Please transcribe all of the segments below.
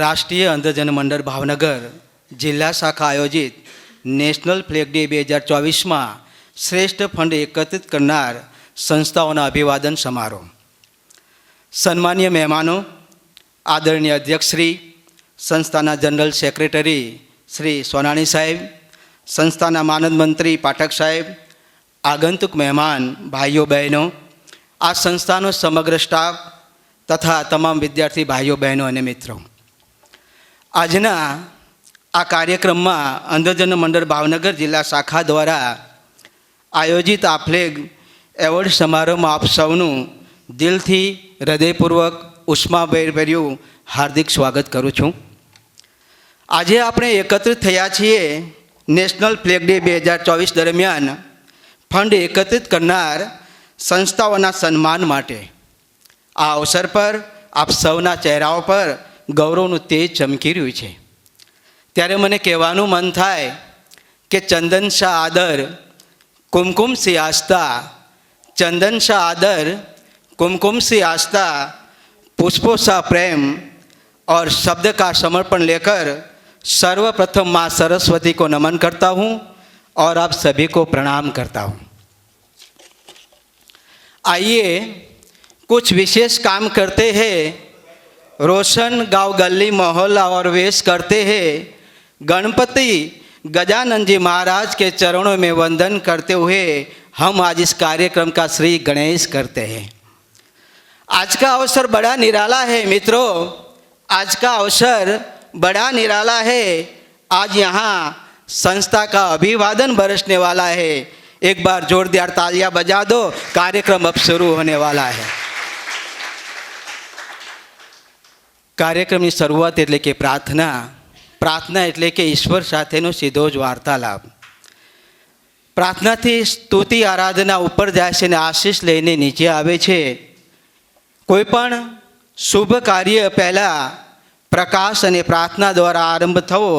રાષ્ટ્રીય અંધજન મંડળ ભાવનગર જિલ્લા શાખા આયોજિત નેશનલ ફ્લેગ ડે 2024માં શ્રેષ્ઠ ફંડ એકત્રિત કરનાર સંસ્થાઓના અભિવાદન સમારોહ. સન્માનીય મહેમાનો, આદરણીય અધ્યક્ષશ્રી, સંસ્થાના જનરલ સેક્રેટરી શ્રી સોનાણી સાહેબ, સંસ્થાના માનદ મંત્રી પાઠક સાહેબ, આગંતુક મહેમાન ભાઈઓ બહેનો, આ સંસ્થાનો સમગ્ર સ્ટાફ તથા તમામ વિદ્યાર્થી ભાઈઓ બહેનો અને મિત્રો, આજના આ કાર્યક્રમમાં અંધજન મંડળ ભાવનગર જિલ્લા શાખા દ્વારા આયોજિત આ ફ્લેગ એવોર્ડ સમારોહમાં આપ સૌનું દિલથી હૃદયપૂર્વક ઉષ્માભેરભર્યું હાર્દિક સ્વાગત કરું છું. આજે આપણે એકત્રિત થયા છીએ નેશનલ ફ્લેગ ડે 2024 દરમિયાન ફંડ એકત્રિત કરનાર સંસ્થાઓના સન્માન માટે. આ અવસર પર આપ સૌના ચહેરાઓ પર ગૌરવનું તેજ ચમકી રહ્યું છે. ત્યારે મને કહેવાનું મન થાય કે ચંદન શાહ આદર कुमकुम से आस्था, चंदन सा आदर कुमकुम से आस्था, पुष्पों सा प्रेम और शब्द का समर्पण लेकर सर्वप्रथम माँ सरस्वती को नमन करता हूँ और आप सभी को प्रणाम करता हूँ. आइए कुछ विशेष काम करते हैं. रोशन गांव गली मोहल्ला और वेश करते हैं. गणपति गजानन जी महाराज के चरणों में वंदन करते हुए हम आज इस कार्यक्रम का श्री गणेश करते हैं. आज का अवसर बड़ा निराला है मित्रों, आज का अवसर बड़ा निराला है. आज यहाँ संस्था का अभिवादन बरसने वाला है. एक बार जोरदार तालियां बजा दो, कार्यक्रम अब शुरू होने वाला है. કાર્યક્રમની શરૂઆત એટલે કે પ્રાર્થના એટલે કે ઈશ્વર સાથેનો સીધો જ વાર્તાલાપ. પ્રાર્થનાથી સ્તુતિ આરાધના ઉપર જાય છે અને આશીષ લઈને નીચે આવે છે. કોઈ પણ શુભ કાર્ય પહેલાં પ્રકાશ અને પ્રાર્થના દ્વારા આરંભ થવો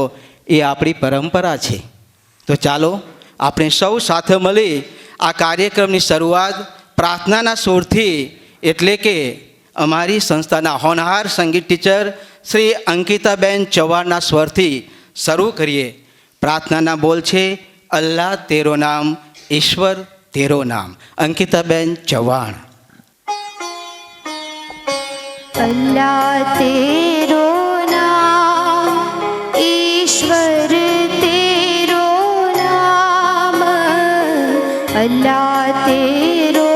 એ આપણી પરંપરા છે. તો ચાલો આપણે સૌ સાથે મળી આ કાર્યક્રમની શરૂઆત પ્રાર્થનાના સુરથી એટલે કે અમારી સંસ્થાના હોનહાર સંગીત ટીચર શ્રી અંકિતાબેન ચૌહાણના સ્વરથી શરૂ કરીએ. પ્રાર્થનાના બોલ છે અલ્લાહ તેરો નામ, ઈશ્વર તેરો નામ. અંકિતાબેન ચૌહાણ. અલ્લાહ તેરો નામ, ઈશ્વર તેરો નામ, અલ્લાહ તેરો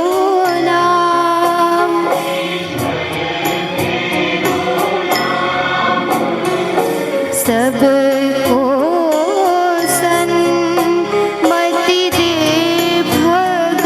सबको सन्मति दे भगवान.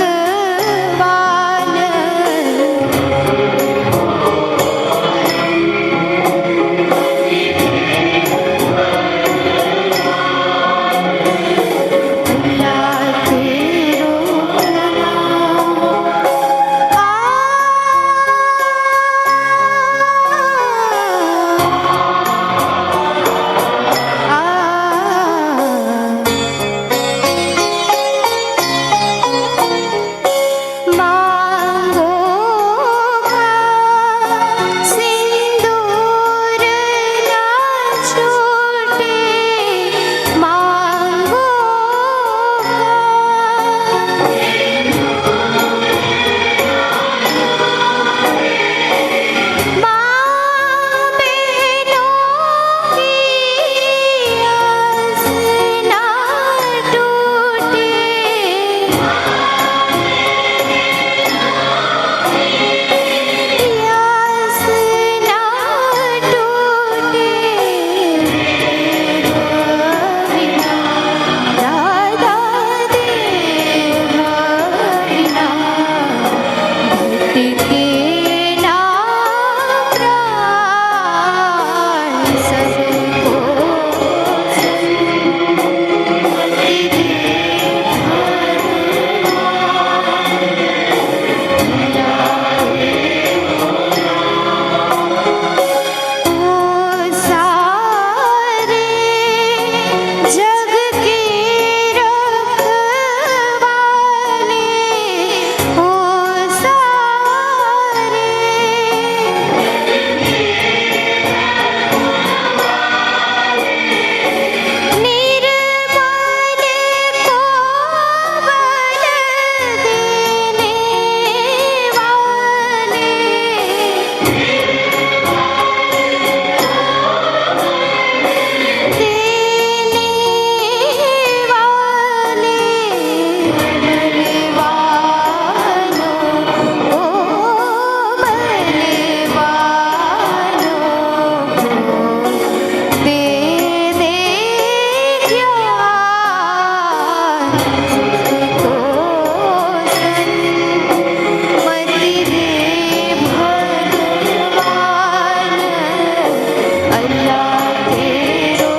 अल्लाह तेरो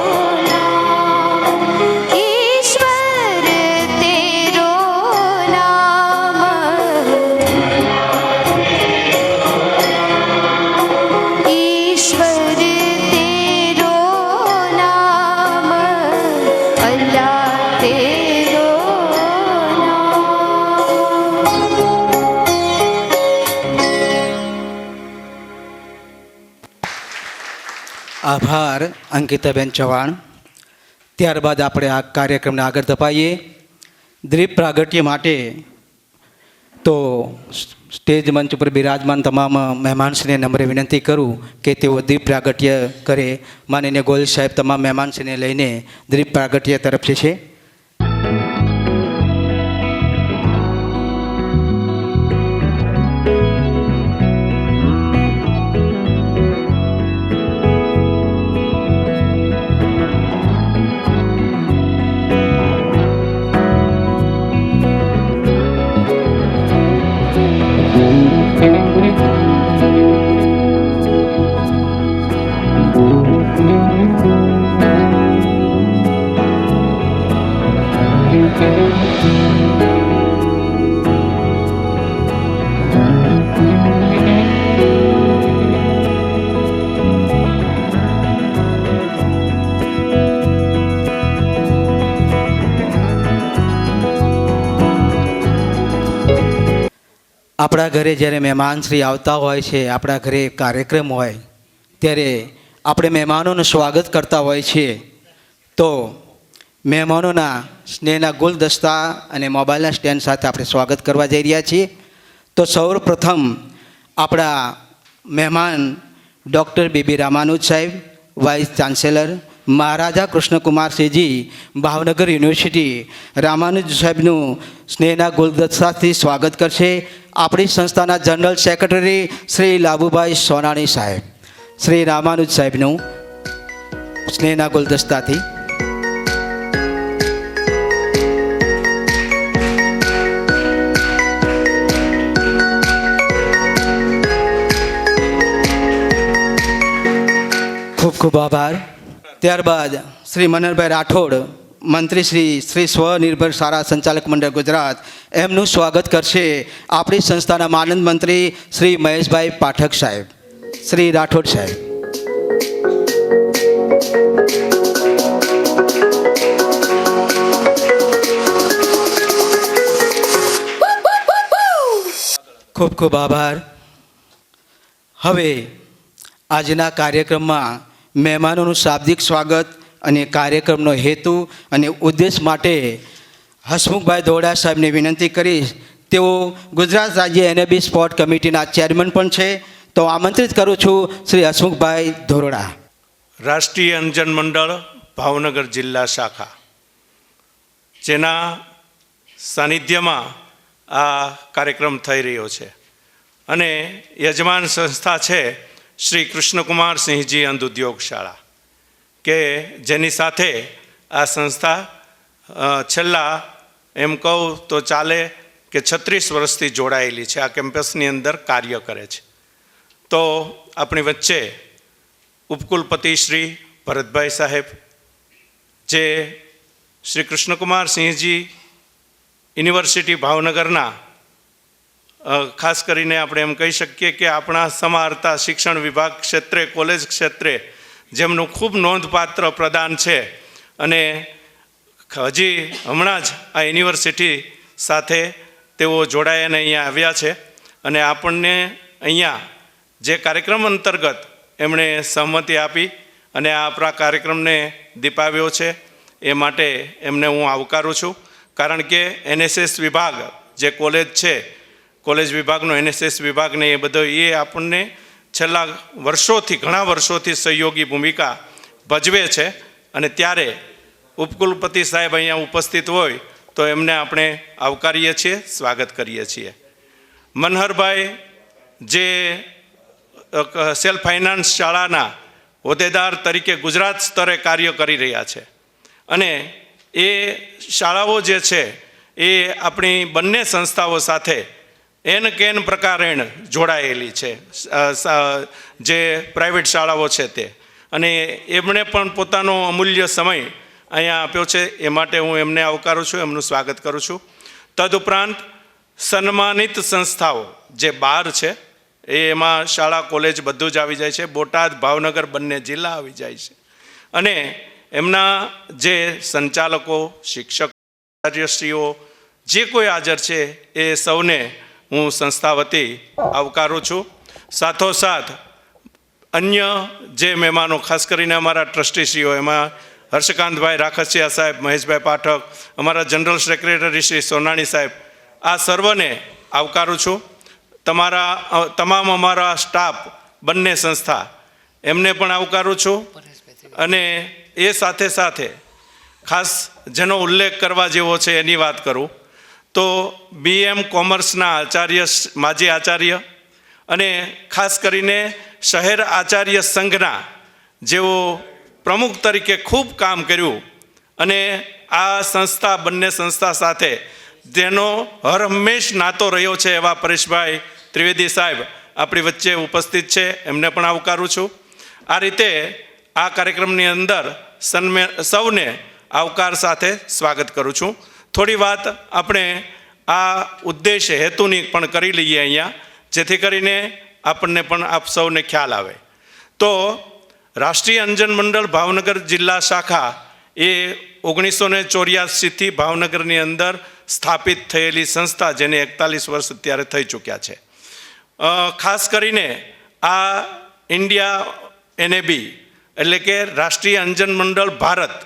नाम ईश्वर तेरो नाम ईश्वर तेरो नाम अल्लाह तेरो આભાર અંકિતાબેન ચૌહાણ. ત્યારબાદ આપણે આ કાર્યક્રમને આગળ ધપાઈએ. દીપ પ્રાગટ્ય માટે તો સ્ટેજ મંચ ઉપર બિરાજમાન તમામ મહેમાનશ્રીને નમ્ર વિનંતી કરું કે તેઓ દીપ પ્રાગટ્ય કરે. માનનીય ગોયલ સાહેબ તમામ મહેમાનશ્રીને લઈને દીપ પ્રાગટ્ય તરફ છે. આપણા ઘરે જ્યારે મહેમાનશ્રી આવતા હોય છે, આપણા ઘરે કાર્યક્રમ હોય ત્યારે આપણે મહેમાનોનું સ્વાગત કરતા હોય છીએ. તો મહેમાનોના સ્નેહના ગુલદસ્તા અને મોબાઈલના સ્ટેન્ડ સાથે આપણે સ્વાગત કરવા જઈ રહ્યા છીએ. તો સૌપ્રથમ આપણા મહેમાન ડૉક્ટર બીબી રામાનુજ સાહેબ, વાઇસ ચાન્સેલર, મહારાજા કૃષ્ણકુમારસિંહજી, ભાવનગર યુનિવર્સિટી, રામાનુજ સાહેબનું સ્નેહના ગુલદસ્તાથી સ્વાગત કરશે. આપણી સંસ્થાના જનરલ સેક્રેટરી શ્રી લાભુભાઈ સોનાણી સાહેબ, શ્રી રામાનુજ સાહેબનું સ્નેહના ગુલદસ્તાથી. ખૂબ ખૂબ આભાર. ત્યારબાદ શ્રી મનહરભાઈ રાઠોડ, મંત્રી શ્રી સ્વનિર્ભર શાળા સંચાલક મંડળ ગુજરાત, એમનું સ્વાગત કરશે આપણી સંસ્થાના માનદ મંત્રી શ્રી મહેશભાઈ પાઠક સાહેબ, શ્રી રાઠોડ સાહેબ. ખૂબ ખૂબ આભાર. હવે આજના કાર્યક્રમમાં મહેમાનોનું શાબ્દિક સ્વાગત અને કાર્યક્રમનો હેતુ અને ઉદ્દેશ માટે હસમુખભાઈ ધોળા સાહેબને વિનંતી કરીશ. તેઓ ગુજરાત રાજ્ય NAB સ્પોર્ટ કમિટીના ચેરમેન પણ છે. તો આમંત્રિત કરું છું શ્રી હસમુખભાઈ ધોરડા. રાષ્ટ્રીય અંજન મંડળ ભાવનગર જિલ્લા શાખા, જેના સાનિધ્યમાં આ કાર્યક્રમ થઈ રહ્યો છે અને યજમાન સંસ્થા છે શ્રી કૃષ્ણકુમારસિંહજી અંધ ઉદ્યોગ શાળા, કે જેની સાથે આ સંસ્થા છેલ્લા એમ કહું તો ચાલે કે 36 વર્ષથી જોડાયેલી છે. આ કેમ્પસની અંદર કાર્ય કરે છે. તો આપણી વચ્ચે ઉપકુલપતિ શ્રી ભરતભાઈ સાહેબ, જે શ્રી કૃષ્ણકુમારસિંહજી યુનિવર્સિટી ભાવનગરના ખાસ કરીને આપણે એમ કહી શકીએ કે આપણા સમારતા શિક્ષણ વિભાગ ક્ષેત્રે, કોલેજ ક્ષેત્રે જેમનું ખૂબ નોંધપાત્ર પ્રદાન છે અને હજી હમણાં જ આ યુનિવર્સિટી સાથે તેઓ જોડાઈને અહીંયા આવ્યા છે અને આપણને અહીંયા જે કાર્યક્રમ અંતર્ગત એમણે સહમતિ આપી અને આપણા કાર્યક્રમને દીપાવ્યો છે, એ માટે એમને હું આવકારું છું. કારણ કે NSS વિભાગ જે કોલેજ છે, કોલેજ વિભાગનો NSS વિભાગને એ બધો એ આપણને છેલ્લા વર્ષોથી, ઘણા વર્ષોથી સહયોગી ભૂમિકા ભજવે છે અને ત્યારે ઉપકુલપતિ સાહેબ અહીંયા ઉપસ્થિત હોય તો એમને આપણે આવકારીએ છીએ, સ્વાગત કરીએ છીએ. મનહરભાઈ જે સેલ્ફ ફાઇનાન્સ શાળાના હોદ્દેદાર તરીકે ગુજરાત સ્તરે કાર્ય કરી રહ્યા છે અને એ શાળાઓ જે છે એ આપણી બંને સંસ્થાઓ સાથે એન કેન પ્રકારે જોડાયેલી છે, જે પ્રાઇવેટ શાળાઓ છે તે. અને એમણે પણ પોતાનો અમૂલ્ય સમય અહીંયા આપ્યો છે, એ માટે હું એમને આવકારું છું, એમનું સ્વાગત કરું છું. તદુપરાંત સન્માનિત સંસ્થાઓ જે 12 છે, એમાં શાળા કોલેજ બધું જ આવી જાય છે. બોટાદ, ભાવનગર બંને જિલ્લા આવી જાય છે. અને એમના જે સંચાલકો, શિક્ષક, આચાર્યશ્રીઓ જે કોઈ હાજર છે એ સૌને હું સંસ્થા વતી આવકારું છું. સાથોસાથ અન્ય જે મહેમાનો, ખાસ કરીને અમારા ટ્રસ્ટીશ્રીઓ, એમાં હર્ષકાંતભાઈ રાખસિયા સાહેબ, મહેશભાઈ પાઠક, અમારા જનરલ સેક્રેટરી શ્રી સોનાણી સાહેબ, આ સર્વને આવકારું છું. તમામ અમારા સ્ટાફ, બંને સંસ્થા, એમને પણ આવકારું છું. અને એ સાથે સાથે ખાસ જેનો ઉલ્લેખ કરવા જેવો છે એની વાત કરું તો BM કોમર્સના આચાર્ય, માજી આચાર્ય અને ખાસ કરીને શહેર આચાર્ય સંઘના જેઓ પ્રમુખ તરીકે ખૂબ કામ કર્યું અને આ સંસ્થા, બંને સંસ્થા સાથે જેનો હર હંમેશ નાતો રહ્યો છે એવા પરેશભાઈ ત્રિવેદી સાહેબ આપણી વચ્ચે ઉપસ્થિત છે, એમને પણ આવકારું છું. આ રીતે આ કાર્યક્રમની અંદર સૌને આવકાર સાથે સ્વાગત કરું છું. થોડી વાત આપણે આ ઉદ્દેશ હેતુની પણ કરી લઈએ અહીંયા, જેથી કરીને આપણને પણ આપ સૌને ખ્યાલ આવે. તો રાષ્ટ્રીય અંજન મંડળ ભાવનગર જિલ્લા શાખા એ 1984થી ભાવનગરની અંદર સ્થાપિત થયેલી સંસ્થા, જેને 41 વર્ષ અત્યારે થઈ ચૂક્યા છે. ખાસ કરીને આ ઇન્ડિયા NAB એટલે કે રાષ્ટ્રીય અંજન મંડળ ભારત,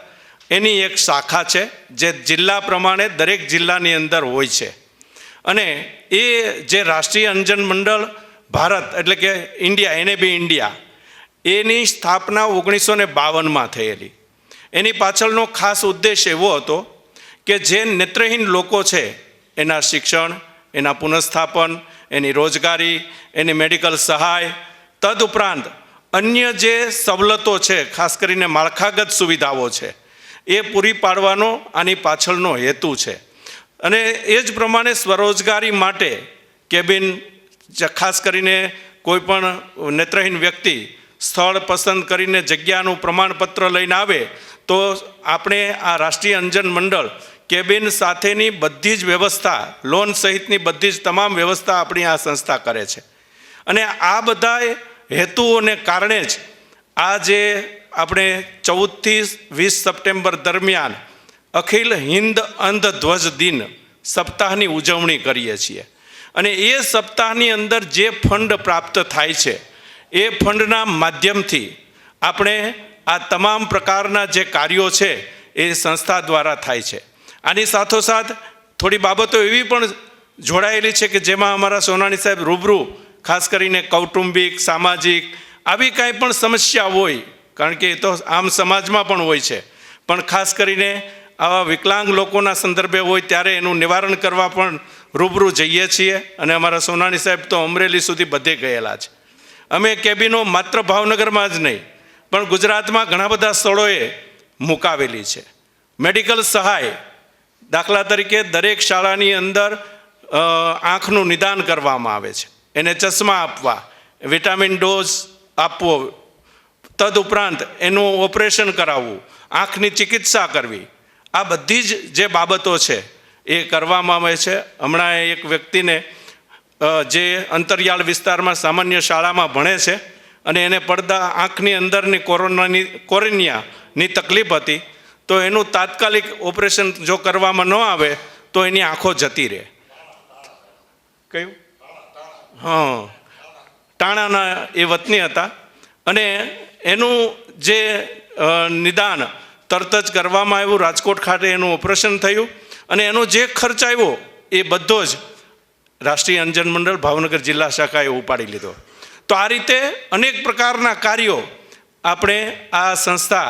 એની એક શાખા છે જે જિલ્લા પ્રમાણે દરેક જિલ્લાની અંદર હોય છે. અને એ જે રાષ્ટ્રીય અંજન મંડળ ભારત એટલે કે ઇન્ડિયા, NAB ઇન્ડિયા, એની સ્થાપના 1952માં થયેલી. એની પાછળનો ખાસ ઉદ્દેશ એવો હતો કે જે નેત્રહીન લોકો છે એના શિક્ષણ, એના પુનઃસ્થાપન, એની રોજગારી, એની મેડિકલ સહાય, તદુપરાંત અન્ય જે સવલતો છે, ખાસ કરીને માળખાગત સુવિધાઓ છે, એ પૂરી પાડવાનો આની પાછળનો હેતુ છે. અને એ જ પ્રમાણે સ્વરોજગારી માટે કેબિન, ખાસ કરીને કોઈ પણ નેત્રહીન વ્યક્તિ સ્થળ પસંદ કરીને જગ્યાનું પ્રમાણપત્ર લઈને આવે તો આપણે આ રાષ્ટ્રીય અંજન મંડળ કેબિન સાથેની બધી જ વ્યવસ્થા, લોન સહિતની બધી જ તમામ વ્યવસ્થા આપણી આ સંસ્થા કરે છે. અને આ બધા હેતુઓને કારણે જ આ જે આપણે 14થી 20 સપ્ટેમ્બર દરમિયાન અખિલ હિન્દ અંધ ધ્વજ દિન સપ્તાહની ઉજવણી કરીએ છીએ. અને એ સપ્તાહની અંદર જે ફંડ પ્રાપ્ત થાય છે એ ફંડના માધ્યમથી આપણે આ તમામ પ્રકારના જે કાર્યો છે એ સંસ્થા દ્વારા થાય છે. આની સાથોસાથ થોડી બાબતો એવી પણ જોડાયેલી છે કે જેમાં અમારા સોનાણી સાહેબ રૂબરૂ ખાસ કરીને કૌટુંબિક, સામાજિક આવી કાંઈ પણ સમસ્યા હોય, કારણ કે એ તો આમ સમાજમાં પણ હોય છે, પણ ખાસ કરીને આવા વિકલાંગ લોકોના સંદર્ભે હોય ત્યારે એનું નિવારણ કરવા પણ રૂબરૂ જઈએ છીએ. અને અમારા સોનાણી સાહેબ તો અમરેલી સુધી બધે ગયેલા છે. અમે કેબિનો માત્ર ભાવનગરમાં જ નહીં પણ ગુજરાતમાં ઘણા બધા સ્થળોએ મુકાવેલી છે. મેડિકલ સહાય, દાખલા તરીકે દરેક શાળાની અંદર આંખનું નિદાન કરવામાં આવે છે, એને ચશ્મા આપવા, વિટામિન ડોઝ આપવો, તદુપરાંત એનું ઓપરેશન કરાવવું, આંખની ચિકિત્સા કરવી, આ બધી જ જે બાબતો છે એ કરવામાં આવે છે. હમણાં એક વ્યક્તિને જે અંતરિયાળ વિસ્તારમાં સામાન્ય શાળામાં ભણે છે અને એને પડદા આંખની અંદરની કોર્નિયાની તકલીફ હતી, તો એનું તાત્કાલિક ઓપરેશન જો કરવામાં ન આવે તો એની આંખો જતી રહે. કયું? હા, ટાણાના એ વતની હતા અને એનું જે નિદાન તરત જ કરવામાં આવ્યું. રાજકોટ ખાતે એનું ઓપરેશન થયું અને એનો જે ખર્ચ આવ્યો એ બધો જ રાષ્ટ્રીય અંજન મંડળ ભાવનગર જિલ્લા શાખાએ ઉપાડી લીધો. તો આ રીતે અનેક પ્રકારના કાર્યો આપણે આ સંસ્થા,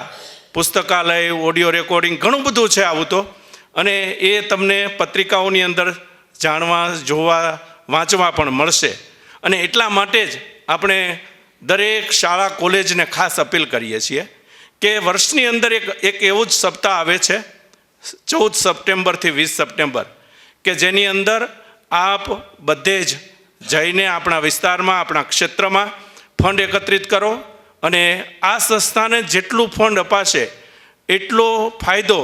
પુસ્તકાલય, ઓડિયો રેકોર્ડિંગ, ઘણું બધું છે આવું તો, અને એ તમને પત્રિકાઓની અંદર જાણવા, જોવા, વાંચવા પણ મળશે. અને એટલા માટે જ આપણે દરેક શાળા કોલેજને ખાસ અપીલ કરીએ છીએ કે વર્ષની અંદર એક એવું જ સપ્તાહ આવે છે 14 સપ્ટેમ્બરથી 20 સપ્ટેમ્બર કે જેની અંદર આપ બધે જ જઈને આપણા વિસ્તારમાં, આપણા ક્ષેત્રમાં ફંડ એકત્રિત કરો અને આ સંસ્થાને જેટલું ફંડ અપાશે એટલો ફાયદો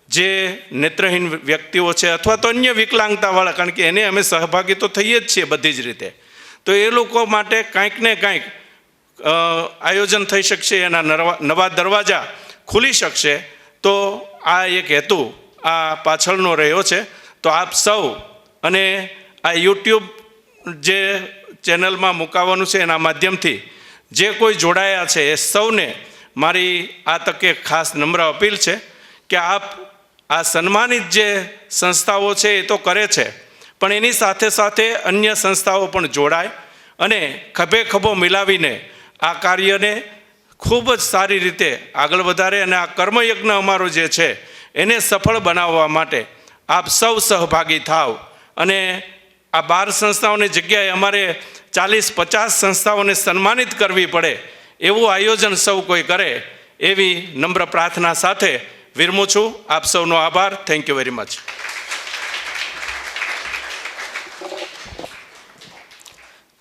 જે નેત્રહીન વ્યક્તિઓ છે અથવા તો અન્ય વિકલાંગતાવાળા, કારણ કે એને અમે સહભાગી તો થઈએ જ છીએ બધી જ રીતે, તો એ લોકો માટે કાંઈક ને કાંઈક આયોજન થઈ શકશે, એના નવા દરવાજા ખુલી શકશે. તો આ એક હેતુ આ પાછળનો રહ્યો છે. તો આપ સૌ અને આ યુટ્યુબ જે ચેનલમાં મુકાવવાનું છે એના માધ્યમથી જે કોઈ જોડાયા છે એ સૌને મારી આ તકે ખાસ નમ્ર અપીલ છે કે આપ આ સન્માનિત જે સંસ્થાઓ છે એ તો કરે છે, પણ એની સાથે સાથે અન્ય સંસ્થાઓ પણ જોડાય અને ખભે ખભો મિલાવીને આ કાર્યને ખૂબ જ સારી રીતે આગળ વધારે અને આ કર્મયજ્ઞ અમારો જે છે એને સફળ બનાવવા માટે આપ સૌ સહભાગી થાવ. અને આ 12 સંસ્થાઓની જગ્યાએ અમારે 40-50 સંસ્થાઓને સન્માનિત કરવી પડે એવું આયોજન સૌ કોઈ કરે એવી નમ્ર પ્રાર્થના સાથે વિરમું છું. આપ સૌનો આભાર. Thank you very much.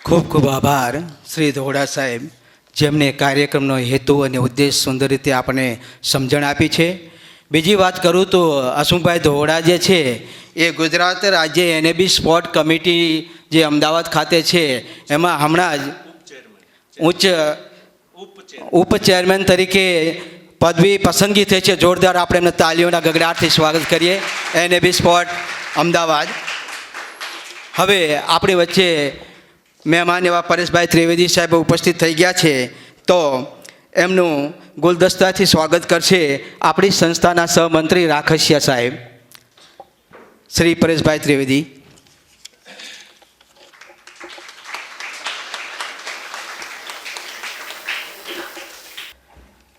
ખૂબ ખૂબ આભાર શ્રી ધોળા સાહેબ, જેમને કાર્યક્રમનો હેતુ અને ઉદ્દેશ સુંદર રીતે આપણને સમજણ આપી છે. બીજી વાત કરું તો અશુભાઈ ધોળા જે છે એ ગુજરાત રાજ્ય NAB સ્પોર્ટ કમિટી જે અમદાવાદ ખાતે છે એમાં હમણાં જ ઉપ ચેરમેન તરીકે પદવી પસંદગી થઈ છે. જોરદાર આપણે એમને તાલીઓના ગગડાટથી સ્વાગત કરીએ NAB સ્પોર્ટ અમદાવાદ. હવે આપણી વચ્ચે મહેમાન એવા પરેશભાઈ ત્રિવેદી સાહેબ ઉપસ્થિત થઈ ગયા છે, તો એમનું ગુલદસ્તાથી સ્વાગત કરશે આપણી સંસ્થાના સહમંત્રી રાખસિયા સાહેબ શ્રી પરેશભાઈ ત્રિવેદી.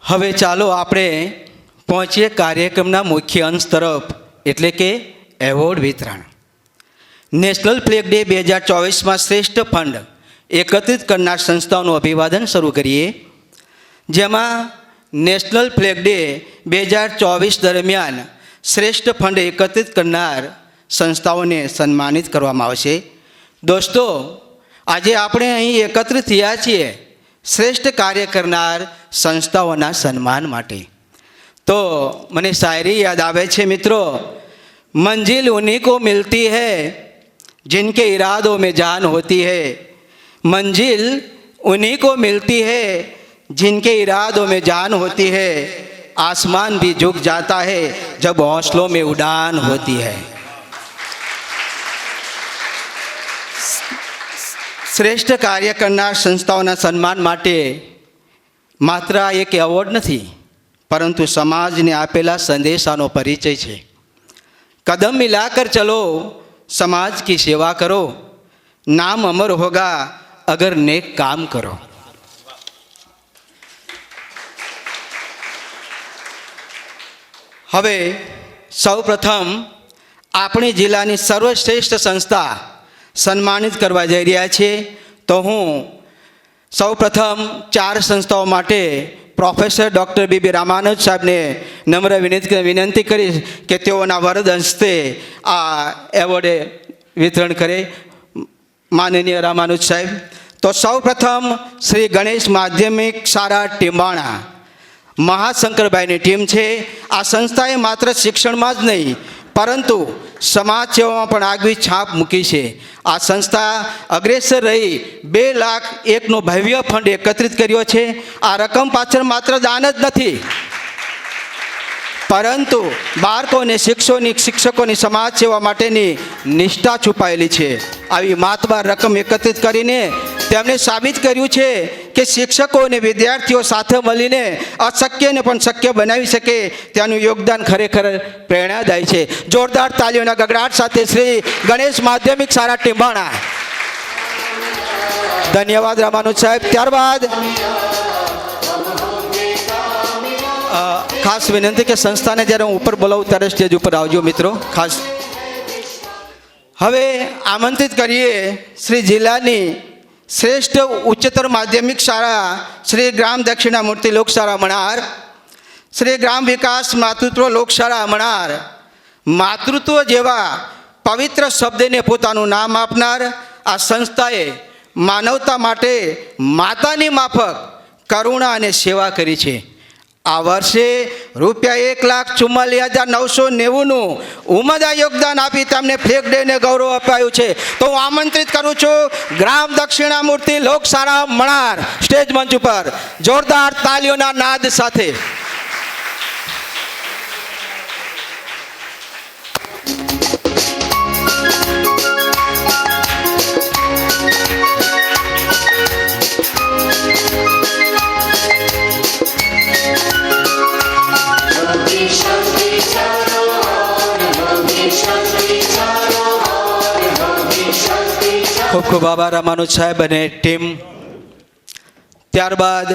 હવે ચાલો આપણે પહોંચીએ કાર્યક્રમના મુખ્ય અંશ તરફ, એટલે કે એવોર્ડ વિતરણ. નેશનલ ફ્લેગ ડે 2024માં શ્રેષ્ઠ ફંડ એકત્રિત કરનાર સંસ્થાઓનું અભિવાદન શરૂ કરીએ, જેમાં નેશનલ ફ્લેગ ડે 2024 દરમિયાન શ્રેષ્ઠ ફંડ એકત્રિત કરનાર સંસ્થાઓને સન્માનિત કરવામાં આવશે. દોસ્તો, આજે આપણે અહીં એકત્રિત થયા છીએ શ્રેષ્ઠ કાર્ય કરનાર સંસ્થાઓના સન્માન માટે. તો મને શાયરી યાદ આવે છે મિત્રો, મંजिल उन्हीं को मिलती है जिनके इरादों में जान होती है, मंजिल उन्हीं को मिलती है जिनके इरादों में जान होती है, आसमान भी झुक जाता है जब हौसलों में उड़ान होती है. શ્રેષ્ઠ કાર્ય કરનાર સંસ્થાઓના સન્માન માટે માત્ર એક એવોર્ડ નથી, પરંતુ સમાજને આપેલા સંદેશાનો પરિચય છે. कदम मिलाकर चलो, समाज की सेवा करो, नाम अमर होगा अगर नेक काम करो. હવે સૌપ્રથમ આપણી જિલ્લાની સર્વશ્રેષ્ઠ સંસ્થા સન્માનિત કરવા જઈ રહ્યા છે. તો હું સૌપ્રથમ 4 સંસ્થાઓ માટે પ્રોફેસર ડૉક્ટર BB રામાનુજ સાહેબને નમ્ર વિનંતી કરીશ કે તેઓના વરદ હસ્તે આ એવોર્ડ વિતરણ કરે. માનનીય રામાનુજ સાહેબ. તો સૌપ્રથમ શ્રી ગણેશ માધ્યમિક શાળા ટીમ્બાણા, મહાશંકરભાઈની ટીમ છે. આ સંસ્થાએ માત્ર શિક્ષણમાં જ નહીં પરંતુ સમાજ સેવામાં પણ આગવી છાપ મૂકી છે. આ સંસ્થા અગ્રેસર રહી 2 લાખ 1નો ભવ્ય ફંડ એકત્રિત કર્યો છે. આ રકમ પાછળ માત્ર દાન જ નથી, પરંતુ બાળકો અને શિક્ષકોની સમાજ સેવા માટેની નિષ્ઠા છુપાયેલી છે. આવી માતબાર રકમ એકત્રિત કરીને તેમણે સાબિત કર્યું છે કે શિક્ષકો અને વિદ્યાર્થીઓ સાથે મળીને અશક્યને પણ શક્ય બનાવી શકે. તેનું યોગદાન ખરેખર પ્રેરણાદાયી છે. જોરદાર તાલીઓના ગગડાટ સાથે શ્રી ગણેશ માધ્યમિક શાળા ટીમ્બાણા. ધન્યવાદ રામાનુજ સાહેબ. ત્યારબાદ ખાસ વિનંતી કે સંસ્થાને જ્યારે હું ઉપર બોલાવું ત્યારે સ્ટેજ ઉપર આવજો મિત્રો. ખાસ હવે આમંત્રિત કરીએ શ્રી જિલ્લાની શ્રેષ્ઠ ઉચ્ચતર માધ્યમિક શાળા શ્રી ગ્રામ દક્ષિણામૂર્તિ લોકશાળા મણાર, શ્રી ગ્રામ વિકાસ માતૃત્વ લોકશાળા મણાર. માતૃત્વ જેવા પવિત્ર શબ્દને પોતાનું નામ આપનાર આ સંસ્થાએ માનવતા માટે માતાની માફક કરુણા અને સેવા કરી છે. આ વર્ષે ₹1,44,990નું ઉમદા યોગદાન આપી તેમને ફ્લેગ ડેને ગૌરવ અપાયું છે. તો હું આમંત્રિત કરું છું ગ્રામ દક્ષિણામૂર્તિ લોકશાળા મણાર સ્ટેજ મંચ ઉપર જોરદાર તાલીઓના નાદ સાથે. ખૂબ ખૂબ આભાર રામાનુજ સાહેબ અને ટીમ. ત્યારબાદ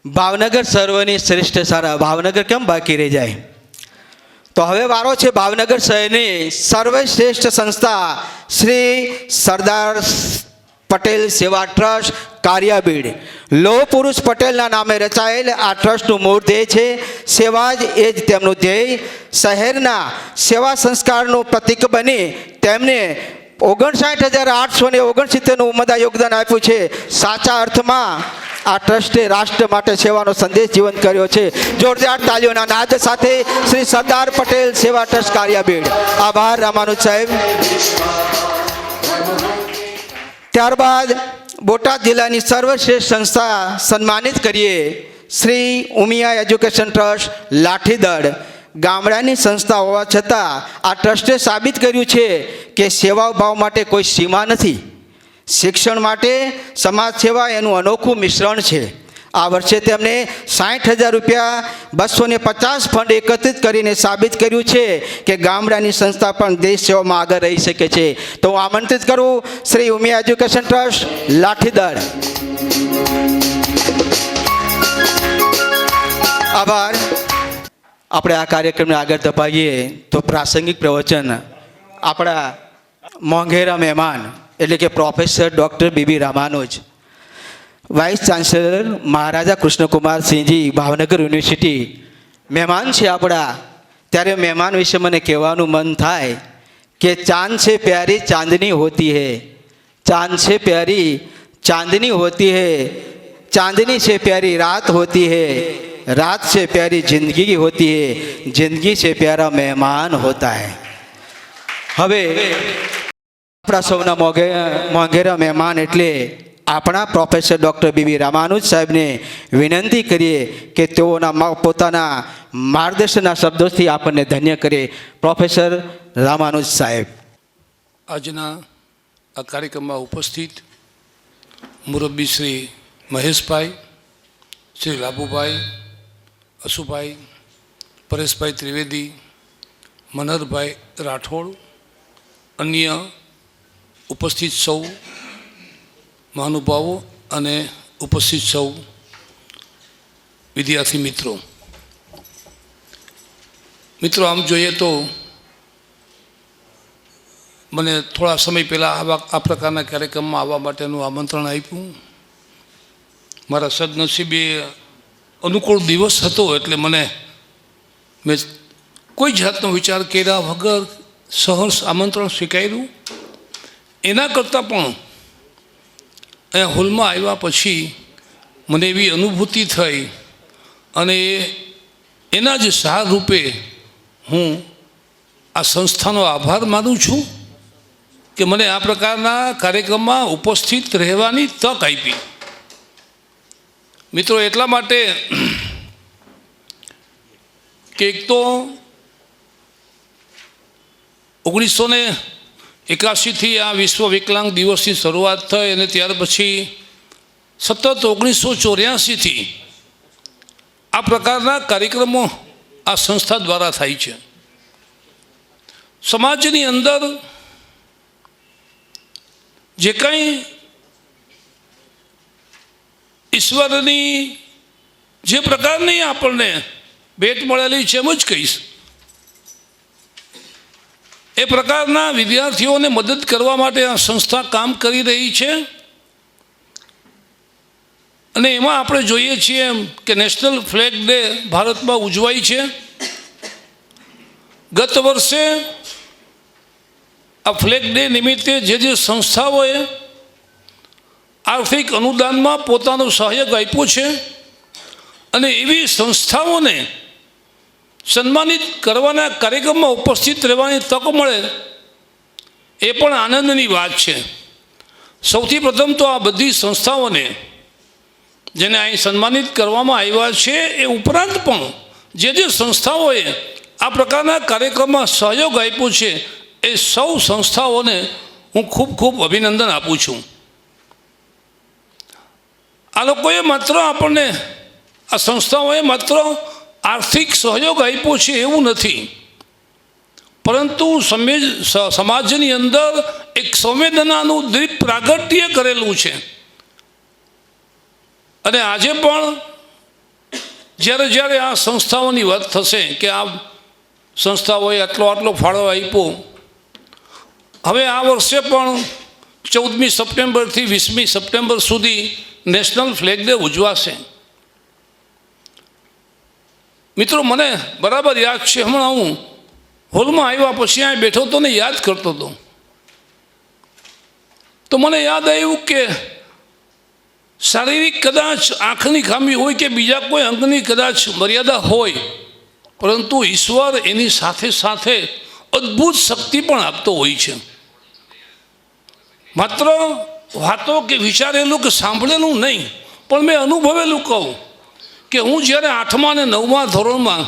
ભાવનગર સર્વની શ્રેષ્ઠ શાળા. ભાવનગર કેમ બાકી રહી જાય? તો હવે વારો છે ભાવનગર શહેરની સર્વશ્રેષ્ઠ સંસ્થા શ્રી સરદાર પટેલ સેવા ટ્રસ્ટ કારિયાબીડ. લોહ પુરુષ પટેલના નામે રચાયેલ આ ટ્રસ્ટનું મૂળ ધ્યેય છે સેવા જ એ જ તેમનું ધ્યેય. શહેરના સેવા સંસ્કારનું પ્રતીક બની તેમને 59,869નું ઉમદા યોગદાન આપ્યું છે. સાચા અર્થમાં આ ટ્રસ્ટે રાષ્ટ્ર માટે સેવાનો સંદેશ જીવંત કર્યો છે. જોરદાર તાલીઓના નાદ સાથે શ્રી સરદાર પટેલ સેવા ટ્રસ્ટ કારિયાબીડ. આભાર રામાનુજ સાહેબ. ત્યારબાદ બોટાદ જિલ્લાની સર્વશ્રેષ્ઠ સંસ્થા સન્માનિત કરીએ શ્રી ઉમિયા એજ્યુકેશન ટ્રસ્ટ લાઠીદળ. ગામડાની સંસ્થા હોવા છતાં આ ટ્રસ્ટે સાબિત કર્યું છે કે સેવા ભાવ માટે કોઈ સીમા નથી. શિક્ષણ માટે સમાજ સેવા એનું અનોખું મિશ્રણ છે. આ વર્ષે તેમણે ₹60,250 ફંડ એકત્રિત કરીને સાબિત કર્યું છે કે ગામડાની સંસ્થા પણ દેશ સેવામાં આગળ રહી શકે છે. તો હું આમંત્રિત કરું શ્રી ઉમિયા એજ્યુકેશન ટ્રસ્ટ લાઠીદળ. આભાર. આપણે આ કાર્યક્રમને આગળ ધપાવીએ તો પ્રાસંગિક પ્રવચન આપણા મોંઘેરા મહેમાન એટલે કે professor doctor B B Ramanuj, vice chancellor Maharaja Krishnakumar Sinhji Bhavnagar university મહેમાન છે આપણા. ત્યારે મહેમાન વિશે મને કહેવાનું મન થાય કે ચાંદ છે પ્યારી ચાંદની હોતી હૈ, ચાંદ છે પ્યારી ચાંદની હોતી હૈ, चांदनी से प्यारी रात होती है, रात से प्यारी जिंदगी होती है, जिंदगी से प्यारा मेहमान होता है. હવે આપણા સૌના મોંઘેરા મહેમાન એટલે આપણા પ્રોફેસર ડૉક્ટર બીબી રામાનુજ સાહેબને વિનંતી કરીએ કે તેઓના પોતાના માર્ગદર્શનના શબ્દોથી આપણને ધન્ય કરે. પ્રોફેસર રામાનુજ સાહેબ. આજના આ કાર્યક્રમમાં ઉપસ્થિત મુરબ્બી શ્રી મહેશભાઈ, શ્રી લાભુભાઈ, અશુભાઈ, પરેશભાઈ ત્રિવેદી, મનહરભાઈ રાઠોડ, અન્ય ઉપસ્થિત સૌ મહાનુભાવો અને ઉપસ્થિત સૌ વિદ્યાર્થી મિત્રો, આમ જોઈએ તો મને થોડા સમય પહેલાં આ પ્રકારના કાર્યક્રમમાં આવવા માટેનું આમંત્રણ આપ્યું. મારા સદનસીબે અનુકૂળ દિવસ હતો એટલે મેં કોઈ જાતનો વિચાર કર્યા વગર સહર્ષ આમંત્રણ સ્વીકાર્યું. એના કરતાં પણ અહીંયા હોલમાં આવ્યા પછી મને એવી અનુભૂતિ થઈ અને એના જ સાર રૂપે હું આ સંસ્થાનો આભાર માનું છું કે મને આ પ્રકારના કાર્યક્રમમાં ઉપસ્થિત રહેવાની તક આપી. મિત્રો, એટલા માટે કે એક તો 1981થી આ વિશ્વ વિકલાંગ દિવસની શરૂઆત થઈ અને ત્યાર પછી સતત 1984થી આ પ્રકારના કાર્યક્રમો આ સંસ્થા દ્વારા થાય છે. સમાજની અંદર જે કંઈ ઈશ્વરની જે પ્રકારની આપણને ભેટ મળેલી છે એમ જ કહીશ, એ પ્રકારના વિદ્યાર્થીઓને મદદ કરવા માટે આ સંસ્થા કામ કરી રહી છે. અને એમાં આપણે જોઈએ છીએ કે નેશનલ ફ્લેગ ડે ભારતમાં ઉજવાય છે. ગત વર્ષે આ ફ્લેગ ડે નિમિત્તે જે સંસ્થાઓએ આર્થિક અનુદાનમાં પોતાનો સહયોગ આપ્યો છે અને એવી સંસ્થાઓને સન્માનિત કરવાના કાર્યક્રમમાં ઉપસ્થિત રહેવાની તક મળે એ પણ આનંદની વાત છે. સૌથી પ્રથમ તો આ બધી સંસ્થાઓને જેને અહીં સન્માનિત કરવામાં આવ્યા છે એ ઉપરાંત પણ જે સંસ્થાઓએ આ પ્રકારના કાર્યક્રમમાં સહયોગ આપ્યો છે એ સૌ સંસ્થાઓને હું ખૂબ ખૂબ અભિનંદન આપું છું. આ લોકોએ માત્ર આપણને આ સંસ્થાઓએ માત્ર આર્થિક સહયોગ આપ્યો છે એવું નથી, પરંતુ સમાજની અંદર એક સંવેદનાનું દીપ પ્રાગટ્ય કરેલું છે. અને આજે પણ જ્યારે આ સંસ્થાઓની વાત થશે કે આ સંસ્થાઓએ આટલો ફાળો આપ્યો, હવે આ વર્ષે પણ 14મી સપ્ટેમ્બરથી 20મી સપ્ટેમ્બર સુધી નેશનલ ફ્લેગ ડે ઉજવાશે. મિત્રો, મને બરાબર યાદ છે, હમણાં હું હોલમાં આવ્યા પછી અહીં બેઠો હતો ને યાદ કરતો હતો, તો મને યાદ આવ્યું કે શારીરિક કદાચ આંખની ખામી હોય કે બીજા કોઈ અંગની કદાચ મર્યાદા હોય, પરંતુ ઈશ્વર એની સાથે સાથે અદ્ભુત શક્તિ પણ આપતો હોય છે. માત્ર વાતો કે વિચારેલું કે સાંભળેલું નહીં, પણ મેં અનુભવેલું કહું કે હું જ્યારે 8મા અને 9મા ધોરણમાં,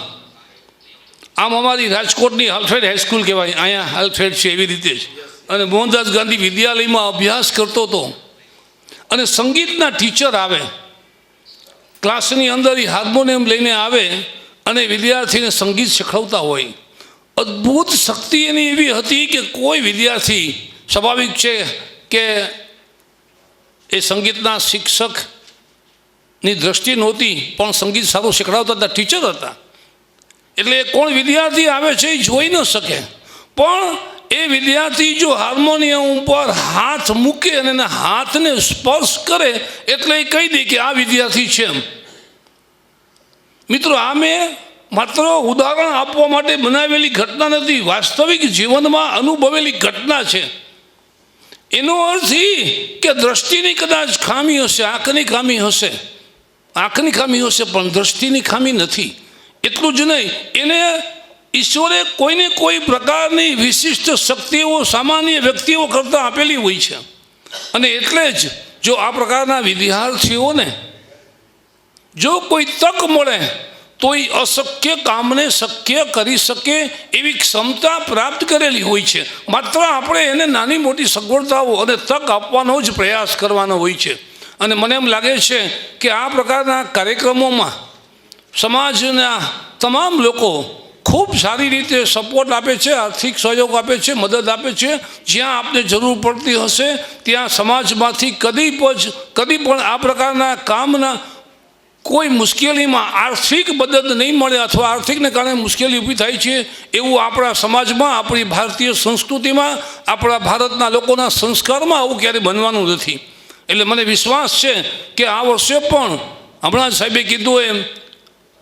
આમ અમારી રાજકોટની આલ્ફ્રેડ હાઈસ્કૂલ કહેવાય, અહીંયા આલ્ફ્રેડ છે એવી રીતે જ, અને મોહનદાસ ગાંધી વિદ્યાલયમાં અભ્યાસ કરતો હતો, અને સંગીતના ટીચર આવે ક્લાસની અંદર, એ હાર્મોનિયમ લઈને આવે અને વિદ્યાર્થીને સંગીત શીખવતા હોય. અદ્ભુત શક્તિ એની એવી હતી કે કોઈ વિદ્યાર્થી, સ્વાભાવિક છે કે એ સંગીતના શિક્ષકની દ્રષ્ટિ નહોતી, પણ સંગીત સારું શીખડાવતા હતા, ટીચર હતા, એટલે કોણ વિદ્યાર્થી આવે છે એ જોઈ ન શકે, પણ એ વિદ્યાર્થી જો હાર્મોનિયમ ઉપર હાથ મૂકે અને એના હાથને સ્પર્શ કરે એટલે એ કહી દે કે આ વિદ્યાર્થી છે એમ. મિત્રો, આ મેં માત્ર ઉદાહરણ આપવા માટે બનાવેલી ઘટના નથી, વાસ્તવિક જીવનમાં અનુભવેલી ઘટના છે. એનો અર્થ એ કે દ્રષ્ટિની કદાચ ખામી હશે, આંખની ખામી હશે, પણ દ્રષ્ટિની ખામી નથી. એટલું જ નહીં, એને ઈશ્વરે કોઈને કોઈ પ્રકારની વિશિષ્ટ શક્તિઓ સામાન્ય વ્યક્તિઓ કરતાં આપેલી હોય છે. અને એટલે જ જો આ પ્રકારના વિદ્યાર્થીઓને જો કોઈ તક મળે તો એ અશક્ય કામને શક્ય કરી શકે એવી ક્ષમતા પ્રાપ્ત કરેલી હોય છે. માત્ર આપણે એને નાની મોટી સગવડતાઓ અને તક આપવાનો જ પ્રયાસ કરવાનો હોય છે. અને મને એમ લાગે છે કે આ પ્રકારના કાર્યક્રમોમાં સમાજના તમામ લોકો ખૂબ સારી રીતે સપોર્ટ આપે છે, આર્થિક સહયોગ આપે છે, મદદ આપે છે. જ્યાં આપને જરૂર પડતી હશે ત્યાં સમાજમાંથી કદી પણ આ પ્રકારના કામના કોઈ મુશ્કેલીમાં આર્થિક મદદ નહીં મળે અથવા આર્થિકને કારણે મુશ્કેલી ઊભી થાય છે એવું આપણા સમાજમાં, આપણી ભારતીય સંસ્કૃતિમાં, આપણા ભારતના લોકોના સંસ્કારમાં આવું ક્યારેય બનવાનું નથી. એટલે મને વિશ્વાસ છે કે આ વર્ષે પણ હમણાં સાહેબે કીધું એમ,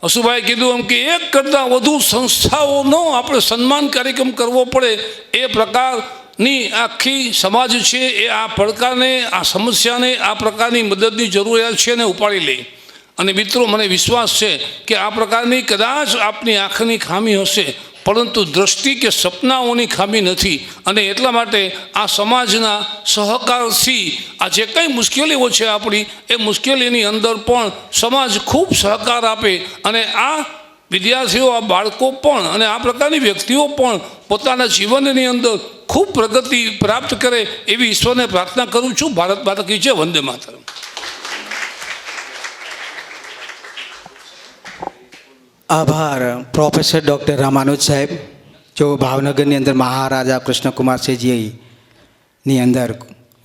હસુભાઈ કીધું એમ કે એક કરતાં વધુ સંસ્થાઓનો આપણે સન્માન કાર્યક્રમ કરવો પડે એ પ્રકારની આખી સમાજ છે એ આ પડકારને, આ સમસ્યાને, આ પ્રકારની મદદની જરૂરિયાત છે ને ઉપાડી લે. અને મિત્રો, મને વિશ્વાસ છે કે આ પ્રકારની કદાચ આપની આંખની ખામી હશે, પરંતુ દ્રષ્ટિ કે સપનાઓની ખામી નથી. અને એટલા માટે આ સમાજના સહકારથી આ જે કંઈ મુશ્કેલીઓ છે આપણી, એ મુશ્કેલીની અંદર પણ સમાજ ખૂબ સહકાર આપે અને આ વિદ્યાર્થીઓ, આ બાળકો પણ અને આ પ્રકારની વ્યક્તિઓ પણ પોતાના જીવનની અંદર ખૂબ પ્રગતિ પ્રાપ્ત કરે એવી ઈશ્વરને પ્રાર્થના કરું છું. ભારત માતા કી જય. વંદે માતરમ. આભાર પ્રોફેસર ડૉક્ટર રામાનુજ સાહેબ, જો ભાવનગરની અંદર મહારાજા કૃષ્ણકુમારસિંહજીની અંદર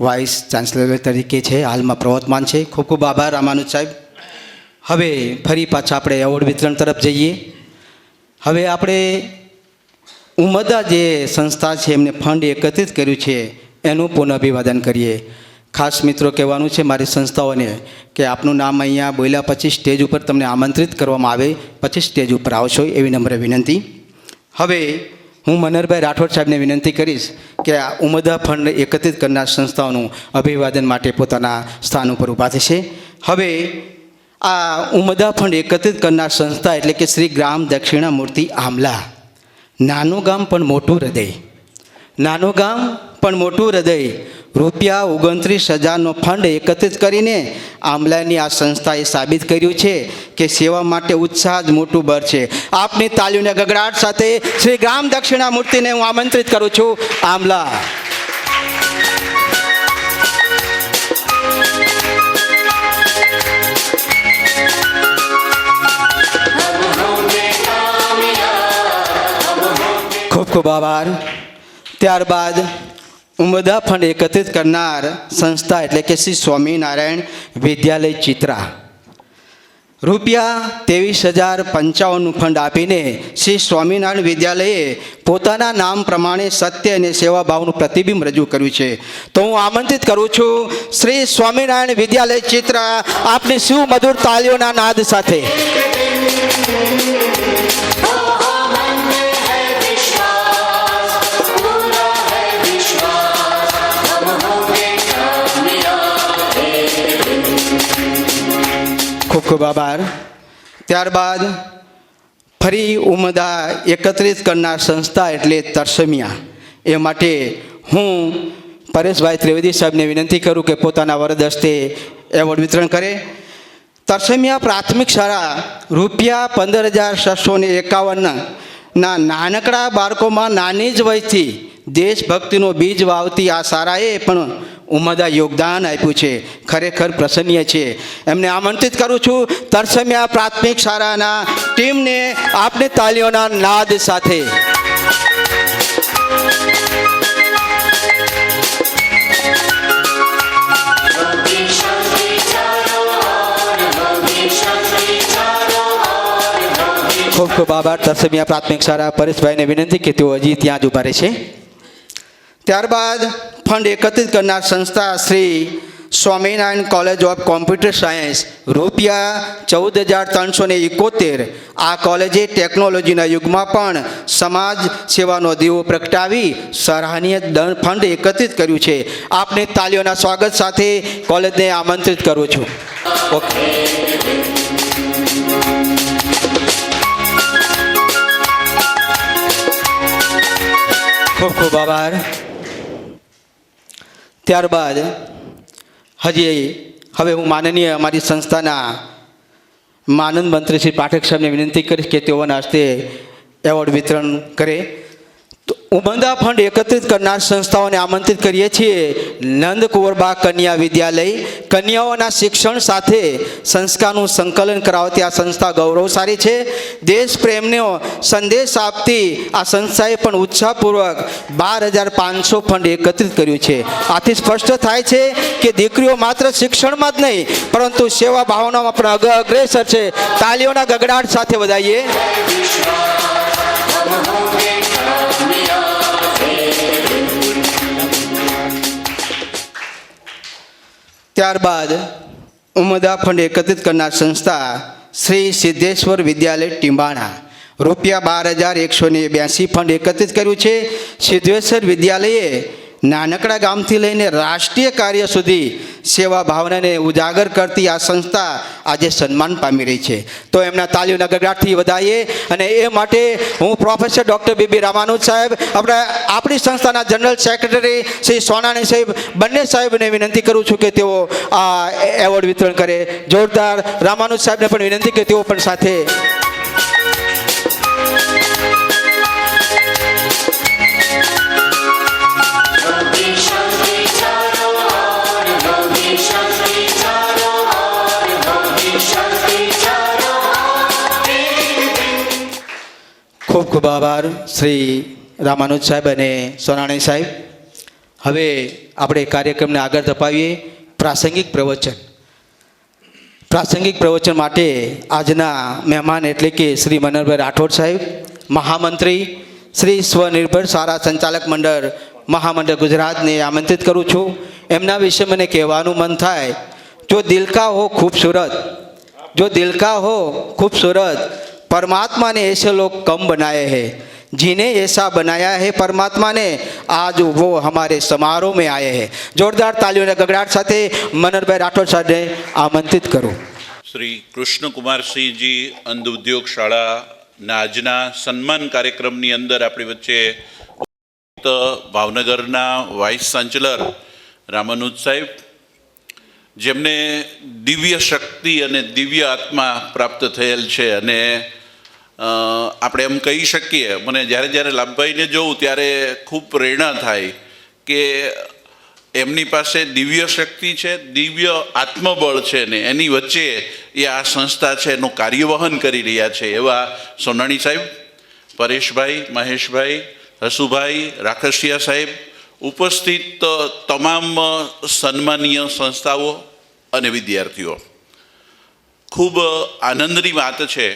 વાઇસ ચાન્સલર તરીકે છે, હાલમાં પ્રવર્તમાન છે. ખૂબ ખૂબ આભાર રામાનુજ સાહેબ. હવે ફરી પાછા આપણે એવોર્ડ વિતરણ તરફ જઈએ. હવે આપણે ઉમદા જે સંસ્થા છે એમને ફંડ એકત્રિત કર્યું છે એનું પુનઃઅભિવાદન કરીએ. ખાસ મિત્રો કહેવાનું છે મારી સંસ્થાઓને કે આપનું નામ અહીંયા બોલ્યા પછી સ્ટેજ ઉપર તમને આમંત્રિત કરવામાં આવે, પછી સ્ટેજ ઉપર આવશો એવી નમ્ર વિનંતી. હવે હું મનહરભાઈ રાઠોડ સાહેબને વિનંતી કરીશ કે આ ઉમદા ફંડ એકત્રિત કરનાર સંસ્થાઓનું અભિવાદન માટે પોતાના સ્થાન ઉપર ઊભા થશે. હવે આ ઉમદા ફંડ એકત્રિત કરનાર સંસ્થા એટલે કે શ્રી ગ્રામ દક્ષિણામૂર્તિ આમલા. નાનું ગામ પણ મોટું હૃદય, નાનું ગામ પણ મોટું હૃદય. રૂપિયા 29,000નો ફંડ એકત્રિત કરીને આમલાની આ સંસ્થાએ સાબિત કર્યું છે કે સેવા માટે ઉત્સાહ જ મોટું બળ છે. આપની તાલીઓના ગગડાટ સાથે શ્રી ગ્રામ દક્ષિણામૂર્તિને હું આમંત્રિત કરું છું. આમલા ખૂબ ખૂબ આભાર. ત્યારબાદ ઉમદા ફંડ એકત્રિત કરનાર સંસ્થા એટલે કે શ્રી સ્વામિનારાયણ વિદ્યાલય ચિત્રા. રૂપિયા 23,055નું ફંડ આપીને શ્રી સ્વામિનારાયણ વિદ્યાલયે પોતાના નામ પ્રમાણે સત્ય અને સેવાભાવનું પ્રતિબિંબ રજૂ કર્યું છે. તો હું આમંત્રિત કરું છું શ્રી સ્વામિનારાયણ વિદ્યાલય ચિત્રા આપની સુમધુર તાલીઓના નાદ સાથે. ખૂબ ખૂબ આભાર. ત્યારબાદ ફરી ઉમદા એકત્રિત કરનાર સંસ્થા એટલે તરસમિયા. એ માટે હું પરેશભાઈ ત્રિવેદી સાહેબને વિનંતી કરું કે પોતાના વરદ હસ્તે એવોર્ડ વિતરણ કરે. તરસમિયા પ્રાથમિક શાળા રૂપિયા 15,651ના નાનકડા બાળકોમાં નાની જ વયથી દેશભક્તિનો બીજ વાવતી આ શાળાએ પણ ઉમદા યોગદાન આપ્યું છે. ખરેખર પ્રસન્નીય છે. એમને આમંત્રિત કરું છું તરસમિયા પ્રાથમિક શાળાના ટીમને આપની તાલીઓના નાદ સાથે. ખૂબ ખૂબ આભાર. તરસમિયા પ્રાથમિક શાળા પરેશભાઈને વિનંતી કે તેઓ હજી ત્યાં જ ઊભા રહેશે. ત્યારબાદ ફંડ એકત્રિત કરનાર સંસ્થા Shri Swaminarayan college of computer science રૂપિયા 14,371. આ કોલેજે ટેકનોલોજીના યુગમાં પણ સમાજ સેવાનો દીવો પ્રગટાવી સરાહનીય ફંડ એકત્રિત કર્યું છે. આપની તાલીઓના સ્વાગત સાથે કોલેજને આમંત્રિત કરું છું. ઓકે. ખૂબ ખૂબ આભાર. ત્યારબાદ હવે હું માનનીય અમારી સંસ્થાના માનદ મંત્રી શ્રી પાઠક સાહેબને વિનંતી કરીશ કે તેઓના હસ્તે એવોર્ડ વિતરણ કરે. તો ઉમદા ફંડ એકત્રિત કરનાર સંસ્થાઓને આમંત્રિત કરીએ છીએ. નંદ કુંવરબા કન્યા વિદ્યાલય કન્યાઓના શિક્ષણ સાથે સંસ્કારનું સંકલન કરાવતી આ સંસ્થા ગૌરવશાળી છે. દેશ પ્રેમનો સંદેશ આપતી આ સંસ્થાએ પણ ઉત્સાહપૂર્વક 12,500 ફંડ એકત્રિત કર્યું છે. આથી સ્પષ્ટ થાય છે કે દીકરીઓ માત્ર શિક્ષણમાં જ નહીં પરંતુ સેવા ભાવનામાં પણ અગ્રેસર છે. તાલીઓના ગગડાટ સાથે વધાઈએ. ત્યારબાદ ઉમદા ફંડ એકત્રિત કરનાર સંસ્થા શ્રી સિદ્ધેશ્વર વિદ્યાલય ટીંબાણા રૂપિયા 12,182 ફંડ એકત્રિત કર્યું છે. સિદ્ધેશ્વર વિદ્યાલયે નાનકડા ગામથી લઈને રાષ્ટ્રીય કાર્ય સુધી સેવા ભાવનાને ઉજાગર કરતી આ સંસ્થા આજે સન્માન પામી રહી છે. તો એમના તાલીઓના ગગડાટથી વધાઈએ. અને એ માટે હું પ્રોફેસર ડૉક્ટર બીબી રામાનુજ સાહેબ, આપણી સંસ્થાના જનરલ સેક્રેટરી શ્રી સોનાણી સાહેબ, બંને સાહેબને વિનંતી કરું છું કે તેઓ આ એવોર્ડ વિતરણ કરે. જોરદાર રામાનુજ સાહેબને પણ વિનંતી કે તેઓ પણ સાથે. ખૂબ ખૂબ આભાર શ્રી રામાનુજ સાહેબ અને સોનાણી સાહેબ. હવે આપણે કાર્યક્રમને આગળ ધપાવીએ. પ્રાસંગિક પ્રવચન માટે આજના મહેમાન એટલે કે શ્રી મનહરભાઈ રાઠોડ સાહેબ, મહામંત્રી શ્રી સ્વનિર્ભર શાળા સંચાલક મંડળ મહામંડળ ગુજરાતને આમંત્રિત કરું છું. એમના વિશે મને કહેવાનું મન થાય. જો દિલ કા हो खूबसूरत परमात्मा ने ऐसे लोग कम बनाए हैं जिन्हें ऐसा बनाया है परमात्मा ने, आज वो हमारे समारोह में आए हैं। जोरदार तालियों गगड़ाट साथे मनोहरभाई राठौड़ साहेबને આમંત્રિત કરું। શ્રી કૃષ્ણકુમારસિંહજી અંધ ઉદ્યોગ શાળાના આજના સન્માન કાર્યક્રમની અંદર આપણી વચ્ચે ભાવનગરના વાઇસ ચાન્સેલર રામાનુજ સાહેબ, જેમને દિવ્ય શક્તિ અને દિવ્ય આત્મા પ્રાપ્ત થયેલ છે, અને આપણે એમ કહી શકીએ, મને જ્યારે જ્યારે લાભભાઈને જોઉં ત્યારે ખૂબ પ્રેરણા થાય કે એમની પાસે દિવ્ય શક્તિ છે, દિવ્ય આત્મબળ છે, ને એની વચ્ચે એ આ સંસ્થા છે એનું કાર્યવહન કરી રહ્યા છે એવા સોનાણી સાહેબ, પરેશભાઈ, મહેશભાઈ, હસુભાઈ, રાખસિયા સાહેબ, ઉપસ્થિત તમામ સન્માનીય સંસ્થાઓ અને વિદ્યાર્થીઓ, ખૂબ આનંદની વાત છે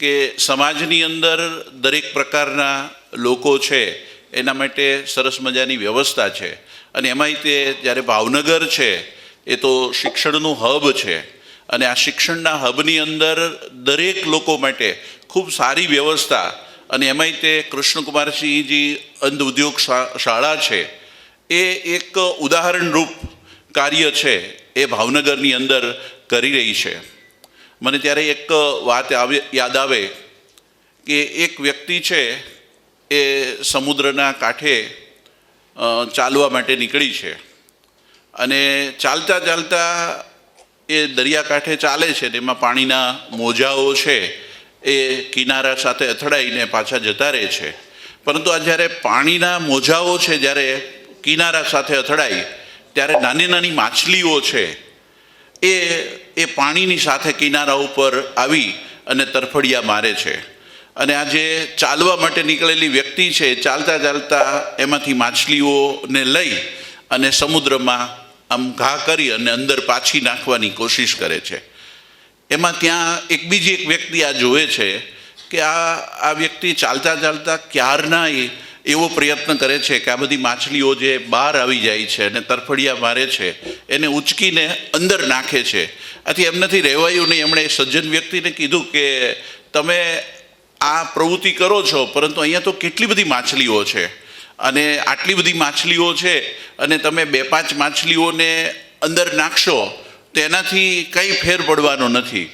કે સમાજની અંદર દરેક પ્રકારના લોકો છે એના માટે સરસ મજાની વ્યવસ્થા છે, અને એમાંય તે જ્યારે ભાવનગર છે એ તો શિક્ષણનું હબ છે, અને આ શિક્ષણના હબની અંદર દરેક લોકો માટે ખૂબ સારી વ્યવસ્થા, અને એમાંય તે કૃષ્ણકુમારસિંહજી અંધ ઉદ્યોગ શાળા છે એ એક ઉદાહરણરૂપ કાર્ય છે એ ભાવનગરની અંદર કરી રહી છે। મને ત્યારે એક વાત યાદ આવે કે એક વ્યક્તિ છે એ સમુદ્રના કાંઠે ચાલવા માટે નીકળી છે, અને ચાલતા ચાલતા એ દરિયાકાંઠે ચાલે છે ને એમાં પાણીના મોજાઓ છે એ કિનારા સાથે અથડાઈને પાછા જતા રહે છે, પરંતુ આ જ્યારે પાણીના મોજાઓ છે જ્યારે કિનારા સાથે અથડાય ત્યારે નાની નાની માછલીઓ છે એ પાણીની સાથે કિનારા ઉપર આવી અને તરફડિયા મારે છે, અને આ જે ચાલવા માટે નીકળેલી વ્યક્તિ છે ચાલતા ચાલતા એમાંથી માછલીઓને લઈ અને સમુદ્રમાં આમ ઘા કરી અને અંદર પાછી નાખવાની કોશિશ કરે છે। એમાં ત્યાં બીજી એક વ્યક્તિ આ જોવે છે કે આ વ્યક્તિ ચાલતા ચાલતા ક્યારના એવો પ્રયત્ન કરે છે કે આ બધી માછલીઓ જે બહાર આવી જાય છે અને તરફડિયા મારે છે એને ઉચકીને અંદર નાખે છે। આથી એમ નથી રહેવાયું નહીં, એમણે સજ્જન વ્યક્તિને કીધું કે તમે આ પ્રવૃત્તિ કરો છો, પરંતુ અહીંયા તો કેટલી બધી માછલીઓ છે, અને આટલી બધી માછલીઓ છે અને તમે 2-5 માછલીઓને અંદર નાખશો તો એનાથી કંઈ ફેર પડવાનો નથી।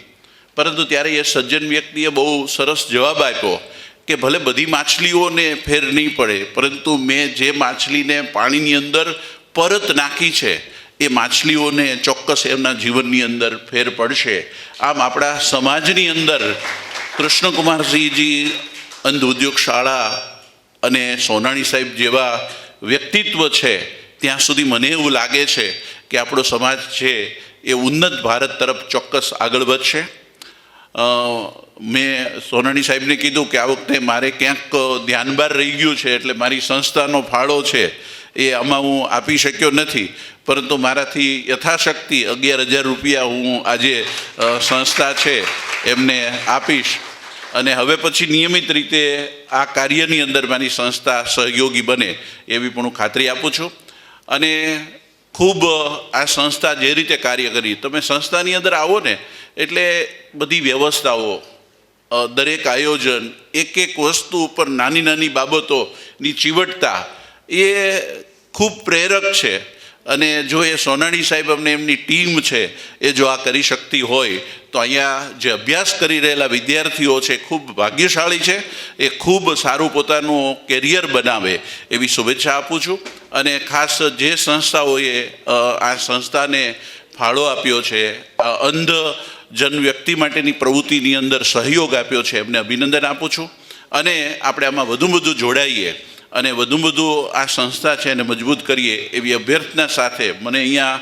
પરંતુ ત્યારે એ સજ્જન વ્યક્તિએ બહુ સરસ જવાબ આપ્યો કે ભલે બધી માછલીઓને ફેર નહીં પડે, પરંતુ મેં જે માછલીને પાણીની અંદર પરત નાખી છે એ માછલીઓને ચોક્કસ એમના જીવનની અંદર ફેર પડશે। આમ આપણા સમાજની અંદર કૃષ્ણકુમારસિંહજી અંધ ઉદ્યોગ શાળા અને સોનાણી સાહેબ જેવા વ્યક્તિત્વ છે ત્યાં સુધી મને એવું લાગે છે કે આપણો સમાજ છે એ ઉન્નત ભારત તરફ ચોક્કસ આગળ વધશે। મેં સોનાણી સાહેબને કીધું કે આ વખતે મારે ક્યાંક ધ્યાન બહાર રહી ગયું છે, એટલે મારી સંસ્થાનો ફાળો છે એ આમાં હું આપી શક્યો નથી, પરંતુ મારાથી યથાશક્તિ 11,000 રૂપિયા હું આજે સંસ્થા છે એમને આપીશ, અને હવે પછી નિયમિત રીતે આ કાર્યની અંદર મારી સંસ્થા સહયોગી બને એવી પણ હું ખાતરી આપું છું। અને ખૂબ આ સંસ્થા જે રીતે કાર્ય કરી, તમે સંસ્થાની અંદર આવો ને એટલે બધી વ્યવસ્થાઓ, દરેક આયોજન, એક વસ્તુ ઉપર નાની નાની બાબતોની ચીવટતા એ ખૂબ પ્રેરક છે। અને જો એ સોનાણી સાહેબ અમને એમની ટીમ છે એ જો આ કરી શકતી હોય તો અહીંયા જે અભ્યાસ કરી રહેલા વિદ્યાર્થીઓ છે ખૂબ ભાગ્યશાળી છે, એ ખૂબ સારું પોતાનું કેરિયર બનાવે એવી શુભેચ્છા આપું છું। અને ખાસ જે સંસ્થાઓએ આ સંસ્થાને ફાળો આપ્યો છે, અંધ જન વ્યક્તિ માટેની પ્રવૃત્તિની અંદર સહયોગ આપ્યો છે, એમને અભિનંદન આપું છું। અને આપણે આમાં વધુ જોડાઈએ અને વધુ આ સંસ્થા છે એને મજબૂત કરીએ એવી અભ્યર્થના સાથે મને અહીંયા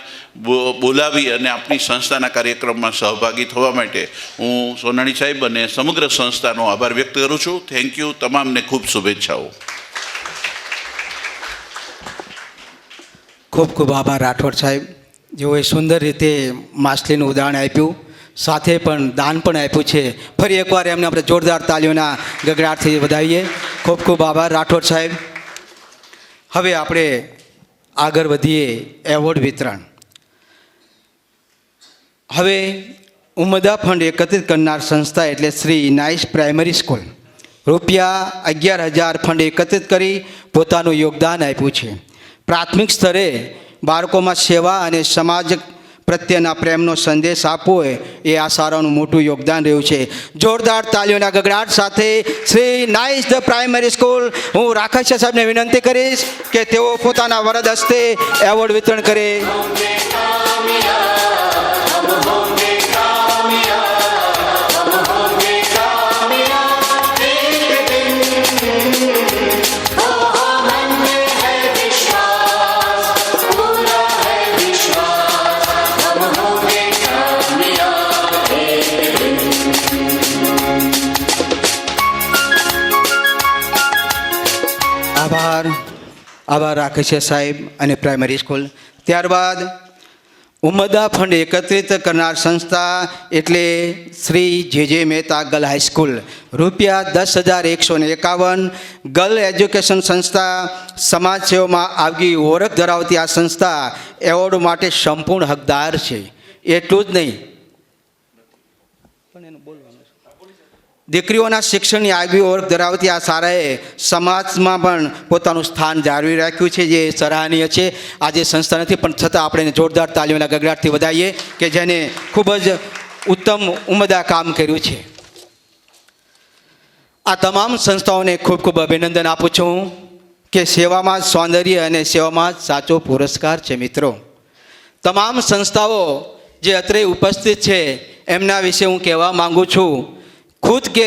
બોલાવી અને આપણી સંસ્થાના કાર્યક્રમમાં સહભાગી થવા માટે હું સોનાણી સાહેબ અને સમગ્ર સંસ્થાનો આભાર વ્યક્ત કરું છું। થેન્ક યુ, તમામને ખૂબ શુભેચ્છાઓ। ખૂબ ખૂબ આભાર રાઠોડ સાહેબ, જેઓએ સુંદર રીતે માછલીનું ઉદાહરણ આપ્યું, સાથે પણ દાન પણ આપ્યું છે। ફરી એકવાર એમને આપણે જોરદાર તાલીઓના ગગડાટથી વધાવીએ। ખૂબ ખૂબ આભાર રાઠોડ સાહેબ। હવે આપણે આગળ વધીએ એવોર્ડ વિતરણ। હવે ઉમદા ફંડ એકત્રિત કરનાર સંસ્થા એટલે શ્રી નાઇસ પ્રાઇમરી સ્કૂલ, રૂપિયા 11,000 ફંડ એકત્રિત કરી પોતાનું યોગદાન આપ્યું છે. પ્રાથમિક સ્તરે બાળકોમાં સેવા અને સમાજ પ્રત્યેના પ્રેમનો સંદેશ આપવો એ આ શાળાનું મોટું યોગદાન રહ્યું છે. જોરદાર તાલીઓના ગગડાટ સાથે Shri nice the primary school, હું રાકેશ સાહેબને વિનંતી કરીશ કે તેઓ પોતાના વરદ હસ્તે એવોર્ડ વિતરણ કરે. આભાર રાકેશ સાહેબ અને પ્રાઇમરી સ્કૂલ. ત્યારબાદ ઉમદા ફંડ એકત્રિત કરનાર સંસ્થા એટલે શ્રી જે મહેતા ગર્લ હાઈસ્કૂલ, રૂપિયા 10,151. ગર્લ એજ્યુકેશન સંસ્થા સમાજ સેવામાં આગવી ઓળખ ધરાવતી આ સંસ્થા એવોર્ડ માટે સંપૂર્ણ હકદાર છે. એટલું જ નહીં, દીકરીઓના શિક્ષણની આગવી ઓળખ ધરાવતી આ શાળાએ સમાજમાં પણ પોતાનું સ્થાન જાળવી રાખ્યું છે, જે સરાહનીય છે. આજે સંસ્થા નથી પણ છતાં આપણે જોરદાર તાલીઓના ગગડાટથી વધાવીએ કે જેને ખૂબ જ ઉત્તમ ઉમદા કામ કર્યું છે. આ તમામ સંસ્થાઓને ખૂબ ખૂબ અભિનંદન આપું છું કે સેવામાં જ સૌંદર્ય અને સેવામાં જ સાચો પુરસ્કાર છે. મિત્રો, તમામ સંસ્થાઓ જે અત્રે ઉપસ્થિત છે એમના વિશે હું કહેવા માંગુ છું, खुद के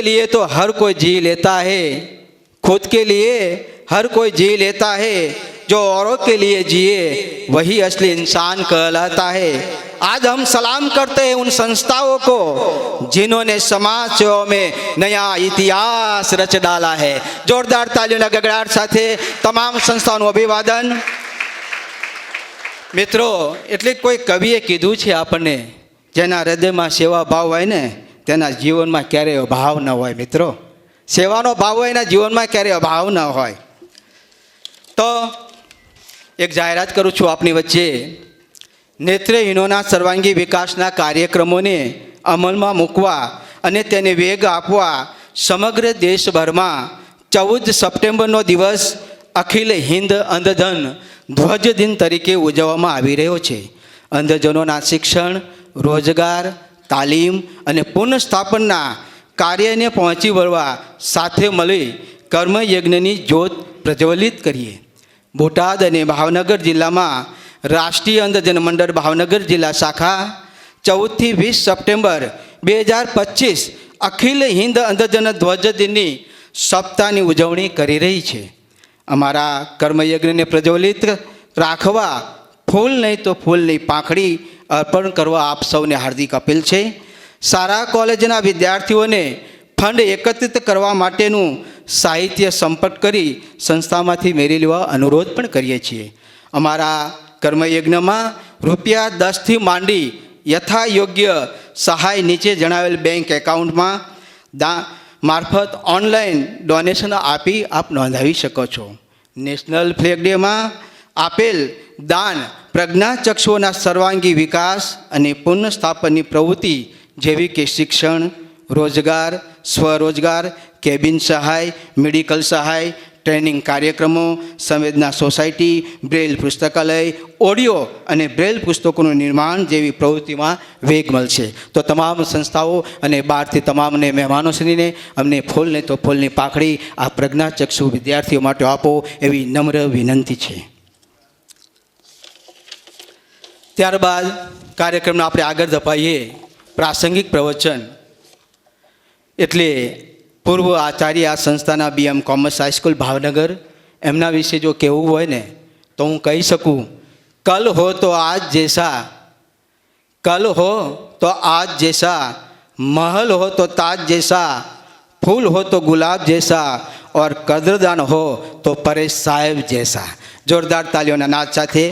लिए तो हर कोई जी लेता है, खुद के लिए हर कोई जी लेता है, जो औरों के लिए जिए वही असली इंसान कहलाता है. आज हम सलाम करते हैं उन संस्थाओं को जिन्होंने समाज सेवा में नया इतिहास रच डाला है. जोरदार तालियों गगड़ाट સાથે તમામ સંસ્થાઓનું અભિવાદન. મિત્રો, એટલે કોઈ કવિએ કીધું છે આપણને, જેના હૃદયમાં સેવા ભાવ હોય ને તેના જીવનમાં ક્યારેય અભાવ ન હોય. મિત્રો, સેવાનો ભાવ હોય એના જીવનમાં ક્યારેય અભાવ ન હોય. તો એક જાહેરાત કરું છું આપની વચ્ચે. નેત્રહીનોના સર્વાંગી વિકાસના કાર્યક્રમોને અમલમાં મૂકવા અને તેને વેગ આપવા સમગ્ર દેશભરમાં 14 સપ્ટેમ્બરનો દિવસ અખિલ હિન્દ અંધજન ધ્વજ દિન તરીકે ઉજવવામાં આવી રહ્યો છે. અંધજનોના શિક્ષણ, રોજગાર, તાલીમ અને પુનઃસ્થાપનના કાર્યને પહોંચી વળવા સાથે મળી કર્મયજ્ઞની જ્યોત પ્રજ્વલિત કરીએ. બોટાદ અને ભાવનગર જિલ્લામાં રાષ્ટ્રીય અંધજન મંડળ ભાવનગર જિલ્લા શાખા 14થી 20 સપ્ટેમ્બર 2025 અખિલ હિન્દ અંધજન ધ્વજ દિનની સપ્તાહની ઉજવણી કરી રહી છે. અમારા કર્મયજ્ઞને પ્રજ્વલિત રાખવા ફૂલ નહીં તો ફૂલની પાંખડી અર્પણ કરવા આપ સૌને હાર્દિક અપીલ છે. શાળા કોલેજના વિદ્યાર્થીઓને ફંડ એકત્રિત કરવા માટેનું સાહિત્ય સંપર્ક કરી સંસ્થામાંથી મેળવી લેવા અનુરોધ પણ કરીએ છીએ. અમારા કર્મયજ્ઞમાં રૂપિયા 10થી માંડી યથાયોગ્ય સહાય નીચે જણાવેલ બેંક એકાઉન્ટમાં મારફત ઓનલાઈન ડોનેશન આપી આપ નોંધાવી શકો છો. નેશનલ ફ્લેગ ડેમાં આપેલ દાન પ્રજ્ઞાચક્ષુઓના સર્વાંગી વિકાસ અને પુનઃસ્થાપનની પ્રવૃત્તિ જેવી કે શિક્ષણ, રોજગાર, સ્વરોજગાર, કેબિન સહાય, મેડિકલ સહાય, ટ્રેનિંગ કાર્યક્રમો, સંવેદના સોસાયટી, બ્રેલ પુસ્તકાલય, ઓડિયો અને બ્રેલ પુસ્તકોનું નિર્માણ જેવી પ્રવૃત્તિમાં વેગ મળશે. તો તમામ સંસ્થાઓ અને બહારથી તમામને મહેમાનોશ્રીને અમને ફૂલને તો ફૂલની પાંખડી આ પ્રજ્ઞાચક્ષુ વિદ્યાર્થીઓ માટે આપો એવી નમ્ર વિનંતી છે. ત્યારબાદ કાર્યક્રમને આપણે આગળ ધપાઈએ. પ્રાસંગિક પ્રવચન એટલે પૂર્વ આચાર્ય આ સંસ્થાના BM કોમર્સ હાઈસ્કૂલ ભાવનગર, એમના વિશે જો કહેવું હોય ને તો હું કહી શકું, કલ હો તો આજ જૈસા, કલ હો તો આજ જૈસા, महल हो तो ताज जैसा, फूल हो तो गुलाब जैसा और कदरदान हो तो परेश साहेब जैसा. जोरदार तालियों नाद साथे.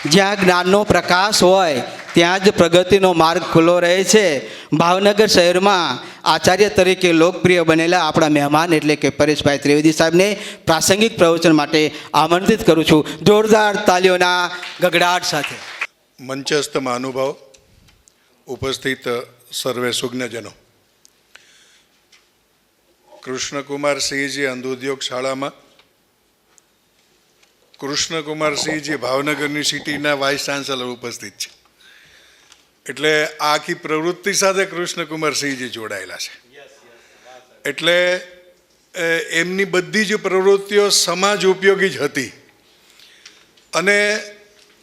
જ્યાં જ્ઞાનનો પ્રકાશ હોય ત્યાં જ પ્રગતિનો માર્ગ ખુલ્લો રહે છે. ભાવનગર શહેરમાં આચાર્ય તરીકે લોકપ્રિય બનેલા આપણા મહેમાન એટલે કે પરેશભાઈ ત્રિવેદી સાહેબને પ્રાસંગિક પ્રવચન માટે આમંત્રિત કરું છું. જોરદાર તાલીઓના ગગડાટ સાથે. મંચસ્થ મહાનુભાવ, ઉપસ્થિત સર્વે સુજ્ઞજનો, કૃષ્ણકુમારસિંહજી અંધ ઉદ્યોગ શાળામાં, કૃષ્ણકુમારસિંહજી ભાવનગર યુનિવર્સિટીના વાઇસ ચાન્સેલર ઉપસ્થિત છે. એટલે આ આખી પ્રવૃત્તિ સાથે કૃષ્ણકુમારસિંહજી જોડાયેલા છે. એટલે એમની બધી જ પ્રવૃત્તિઓ સમાજ ઉપયોગી જ હતી. અને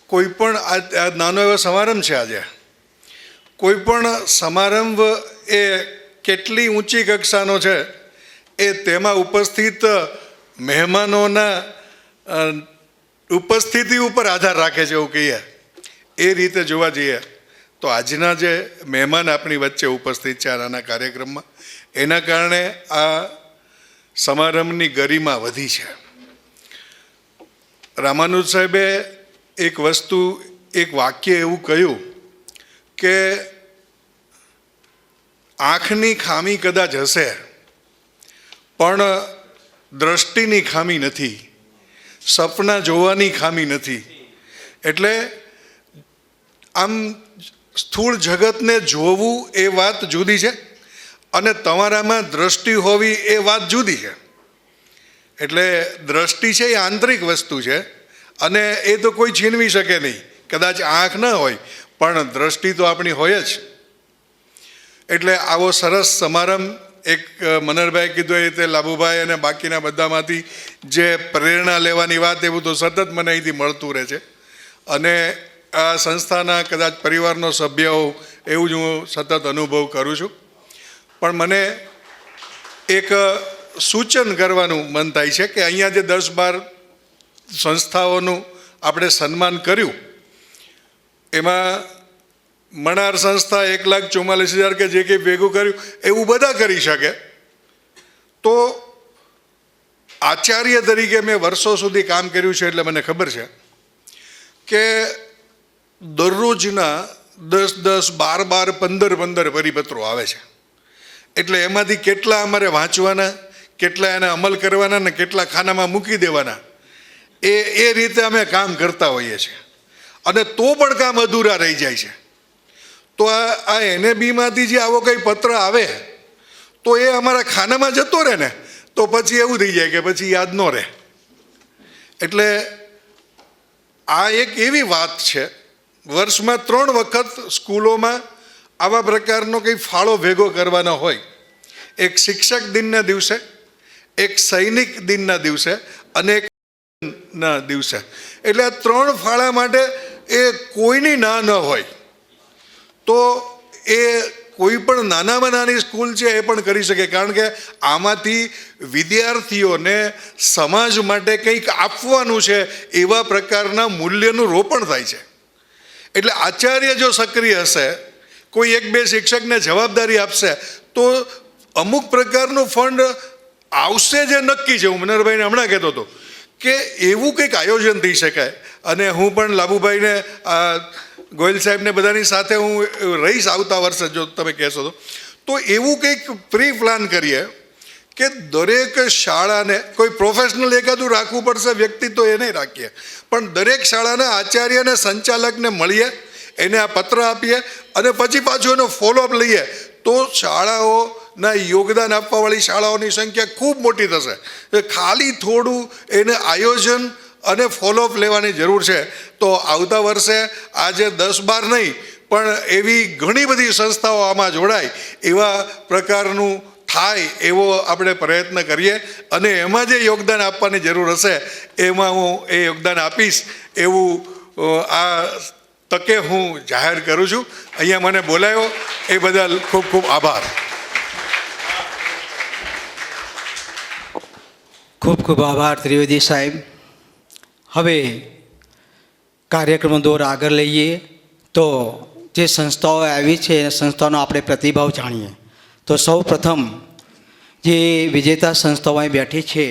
કોઈ પણ આ નાનો એવો સમારંભ છે આજે, કોઈ પણ સમારંભ એ કેટલી ઊંચી કક્ષાનો છે એ તેમાં ઉપસ્થિત મહેમાનોના ઉપસ્થિતિ ઉપર આધાર રાખે છે એવું કહીએ. એ રીતે જોવા જઈએ તો આજના જે મહેમાન આપણી વચ્ચે ઉપસ્થિત છે આ નાના કાર્યક્રમમાં, એના કારણે આ સમારંભની ગરિમા વધી છે. રામાનુજ સાહેબે એક વસ્તુ, એક વાક્ય એવું કહ્યું કે આંખની ખામી કદાચ હશે પણ દ્રષ્ટિની ખામી નથી, સપના જોવાની ખામી નથી. એટલે આમ સ્થૂળ જગતને જોવું એ વાત જુદી છે અને તમારામાં દ્રષ્ટિ હોવી એ વાત જુદી છે. એટલે દ્રષ્ટિ છે એ આંતરિક વસ્તુ છે અને એ તો કોઈ છીનવી શકે નહીં. કદાચ આંખ ન હોય પણ દ્રષ્ટિ તો આપણી હોય જ. એટલે આવો સરસ સમારંભ, એક મનરભાઈ કીધું એ રીતે લાભુભાઈ અને બાકીના બધામાંથી જે પ્રેરણા લેવાની વાત, એવું તો સતત મને અહીંથી મળતું રહે છે. અને આ સંસ્થાના કદાચ પરિવારનો સભ્ય હોઉં એવું જ હું સતત અનુભવ કરું છું. પણ મને એક સૂચન કરવાનું મન થાય છે કે અહીંયા જે 10-12 સંસ્થાઓનું આપણે સન્માન કર્યું, એમાં મણાર સંસ્થા 1,44,000 કે જે કંઈ ભેગું કર્યું એવું બધા કરી શકે. તો આચાર્ય તરીકે મેં વર્ષો સુધી કામ કર્યું છે એટલે મને ખબર છે કે દરરોજના 10-10, 12-12, 15-15 પરિપત્રો આવે છે. એટલે એમાંથી કેટલા અમારે વાંચવાના, કેટલા એને અમલ કરવાના ને કેટલા ખાનામાં મૂકી દેવાના, એ રીતે અમે કામ કરતા હોઈએ છીએ. અને તો પણ કામ અધૂરા રહી જાય છે. તો આ NABમાંથી જે આવો કંઈ પત્ર આવે તો એ અમારા ખાનામાં જતો રહે ને તો પછી એવું થઈ જાય કે પછી યાદ ન રહે. એટલે આ એક એવી વાત છે, વર્ષમાં 3 વખત સ્કૂલોમાં આવા પ્રકારનો કંઈ ફાળો ભેગો કરવાનો હોય. એક શિક્ષક દિનના દિવસે, એક સૈનિક દિનના દિવસે અને એક ના દિવસે. એટલે આ 3 ફાળા માટે એ કોઈની ના ન હોય તો એ કોઈ પણ નાનામાં નાની સ્કૂલ છે એ પણ કરી શકે. કારણ કે આમાંથી વિદ્યાર્થીઓને સમાજ માટે કંઈક આપવાનું છે એવા પ્રકારના મૂલ્યનું રોપણ થાય છે. એટલે આચાર્ય જો સક્રિય હશે, કોઈ 1-2 શિક્ષકને જવાબદારી આપશે તો અમુક પ્રકારનું ફંડ આવશે જે નક્કી છે. હું મનરભાઈને હમણાં કહેતો હતો કે એવું કંઈક આયોજન થઈ શકાય. અને હું પણ લાભુભાઈને, ગોયલ સાહેબને બધાની સાથે હું રહીશ આવતા વર્ષે જો તમે કહેશો તો એવું કંઈક પ્રી પ્લાન કરીએ કે દરેક શાળાને કોઈ પ્રોફેશનલ એકાદું રાખવું પડશે, વ્યક્તિ તો એ નહીં રાખીએ, પણ દરેક શાળાના આચાર્ય અને સંચાલકને મળીએ, એને આ પત્ર આપીએ અને પછી પાછું એનો ફોલોઅપ લઈએ તો શાળાઓના યોગદાન આપવાવાળી શાળાઓની સંખ્યા ખૂબ મોટી થશે. ખાલી થોડું એને આયોજન અને ફોલોઅપ લેવાની જરૂર છે. તો આવતા વર્ષે આજે 10-12 નહીં પણ એવી ઘણી બધી સંસ્થાઓ આમાં જોડાય એવા પ્રકારનું થાય એવો આપણે પ્રયત્ન કરીએ. અને એમાં જે યોગદાન આપવાની જરૂર હશે એમાં હું એ યોગદાન આપીશ એવું આ તકે હું જાહેર કરું છું. અહીંયા મને બોલાયો એ બદલ ખૂબ ખૂબ આભાર. ખૂબ ખૂબ આભાર ત્રિવેદી સાહેબ. હવે કાર્યક્રમ દોર આગળ લઈએ તો જે સંસ્થાઓ આવી છે એ સંસ્થાનો આપણે પ્રતિભાવ જાણીએ. તો સૌ પ્રથમ જે વિજેતા સંસ્થાઓ અહીં બેઠી છે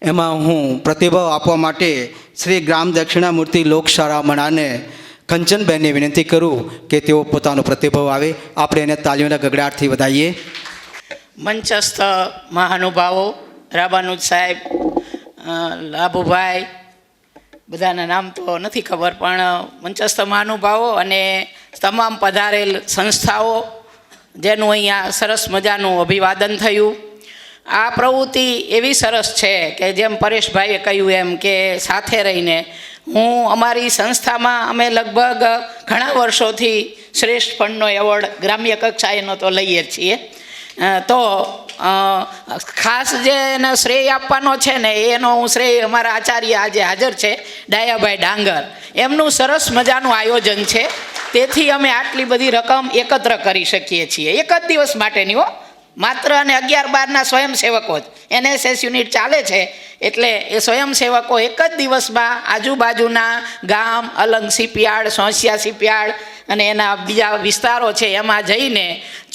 એમાં હું પ્રતિભાવ આપવા માટે શ્રી ગ્રામ દક્ષિણામૂર્તિ લોકશાળા મણાને કંચનબેનને વિનંતી કરું કે તેઓ પોતાનો પ્રતિભાવ આવે. આપણે એને તાલીઓના ગગડાટથી વધાવીએ. મંચસ્થ મહાનુભાવો, રામાનુજ સાહેબ, લાભુભાઈ, બધાના નામ તો નથી ખબર, પણ મંચસ્થ મહાનુભાવો અને તમામ પધારેલ સંસ્થાઓ જેનું અહીંયા સરસ મજાનું અભિવાદન થયું. આ પ્રવૃત્તિ એવી સરસ છે કે જેમ પરેશભાઈએ કહ્યું એમ કે સાથે રહીને હું અમારી સંસ્થામાં અમે લગભગ ઘણા વર્ષોથી શ્રેષ્ઠ ફંડનો એવોર્ડ ગ્રામ્ય કક્ષાએનો તો લઈએ જ છીએ. તો ખાસ જે એને શ્રેય આપવાનો છે ને એનો હું શ્રેય અમારા આચાર્ય આજે હાજર છે ડાયાભાઈ ડાંગર, એમનું સરસ મજાનું આયોજન છે. તેથી અમે આટલી બધી રકમ એકત્ર કરી શકીએ છીએ એક જ દિવસ માટેની. માત્ર અને 11-12ના સ્વયંસેવકો જ NSS યુનિટ ચાલે છે, એટલે એ સ્વયંસેવકો એક જ દિવસમાં આજુબાજુના ગામ અલંગ શિપયાર્ડ, સોંસિયા શિપયાર્ડ અને એના બીજા વિસ્તારો છે એમાં જઈને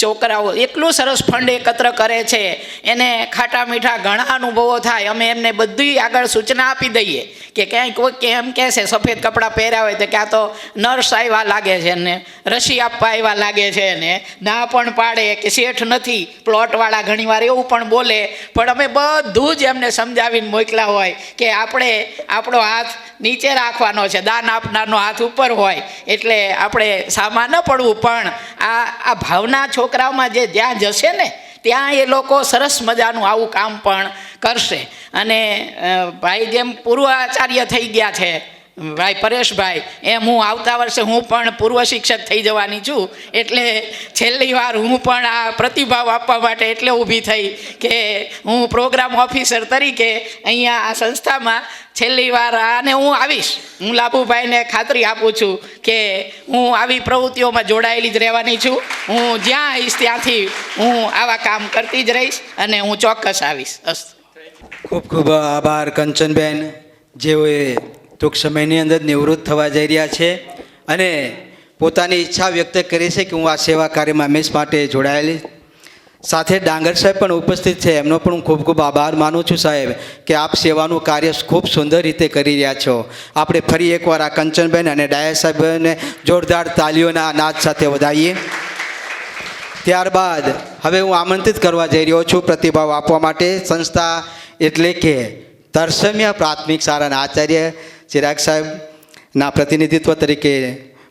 છોકરાઓ એટલું સરસ ફંડ એકત્ર કરે છે. એને ખાટા મીઠા ઘણા અનુભવો થાય. અમે એમને બધી આગળ સૂચના આપી દઈએ કે ક્યાંય કોઈ એમ કહેશે સફેદ કપડાં પહેર્યા હોય તો ક્યાં તો નર્સ આવ્યા લાગે છે ને રસી આપવા આવ્યા લાગે છે ને ના પણ પાડે કે શેઠ નથી પ્લોટવાળા ઘણીવાર એવું પણ બોલે. પણ અમે બધું જ એમને સમજાવીને મોકલા હોય કે આપણે આપણો હાથ નીચે રાખવાનો છે, દાન આપનારનો હાથ ઉપર હોય, એટલે આપણે સામા ન પડવું. પણ આ ભાવના છોકરાઓમાં જે જ્યાં જશે ને ત્યાં એ લોકો સરસ મજાનું આવું કામ પણ કરશે. અને ભાઈ જેમ પૂર્વ આચાર્ય થઈ ગયા છે ભાઈ પરેશભાઈ, એમ હું આવતા વર્ષે હું પણ પૂર્વ શિક્ષક થઈ જવાની છું. એટલે છેલ્લી વાર હું પણ આ પ્રતિભાવ આપવા માટે એટલે ઊભી થઈ કે હું પ્રોગ્રામ ઓફિસર તરીકે અહીંયા આ સંસ્થામાં છેલ્લી વાર આને હું આવીશ. હું લાભુભાઈને ખાતરી આપું છું કે હું આવી પ્રવૃત્તિઓમાં જોડાયેલી જ રહેવાની છું. હું જ્યાં આવીશ ત્યાંથી હું આવા કામ કરતી જ રહીશ અને હું ચોક્કસ આવીશ. ખૂબ ખૂબ આભાર કંચનબેન, જેઓએ ટૂંક સમયની અંદર નિવૃત્ત થવા જઈ રહ્યા છે અને પોતાની ઈચ્છા વ્યક્ત કરી છે કે હું આ સેવા કાર્યમાં હંમેશ માટે જોડાયેલી. સાથે ડાંગર સાહેબ પણ ઉપસ્થિત છે, એમનો પણ હું ખૂબ ખૂબ આભાર માનું છું સાહેબ કે આપ સેવાનું કાર્ય ખૂબ સુંદર રીતે કરી રહ્યા છો. આપણે ફરી એકવાર આ કંચનબેન અને ડાયા સાહેબને જોરદાર તાલીઓના નાદ સાથે વધાવીએ. ત્યારબાદ હવે હું આમંત્રિત કરવા જઈ રહ્યો છું પ્રતિભાવ આપવા માટે સંસ્થા એટલે કે તરસમિયા પ્રાથમિક શાળાના આચાર્ય ચિરાગ સાહેબના પ્રતિનિધિત્વ તરીકે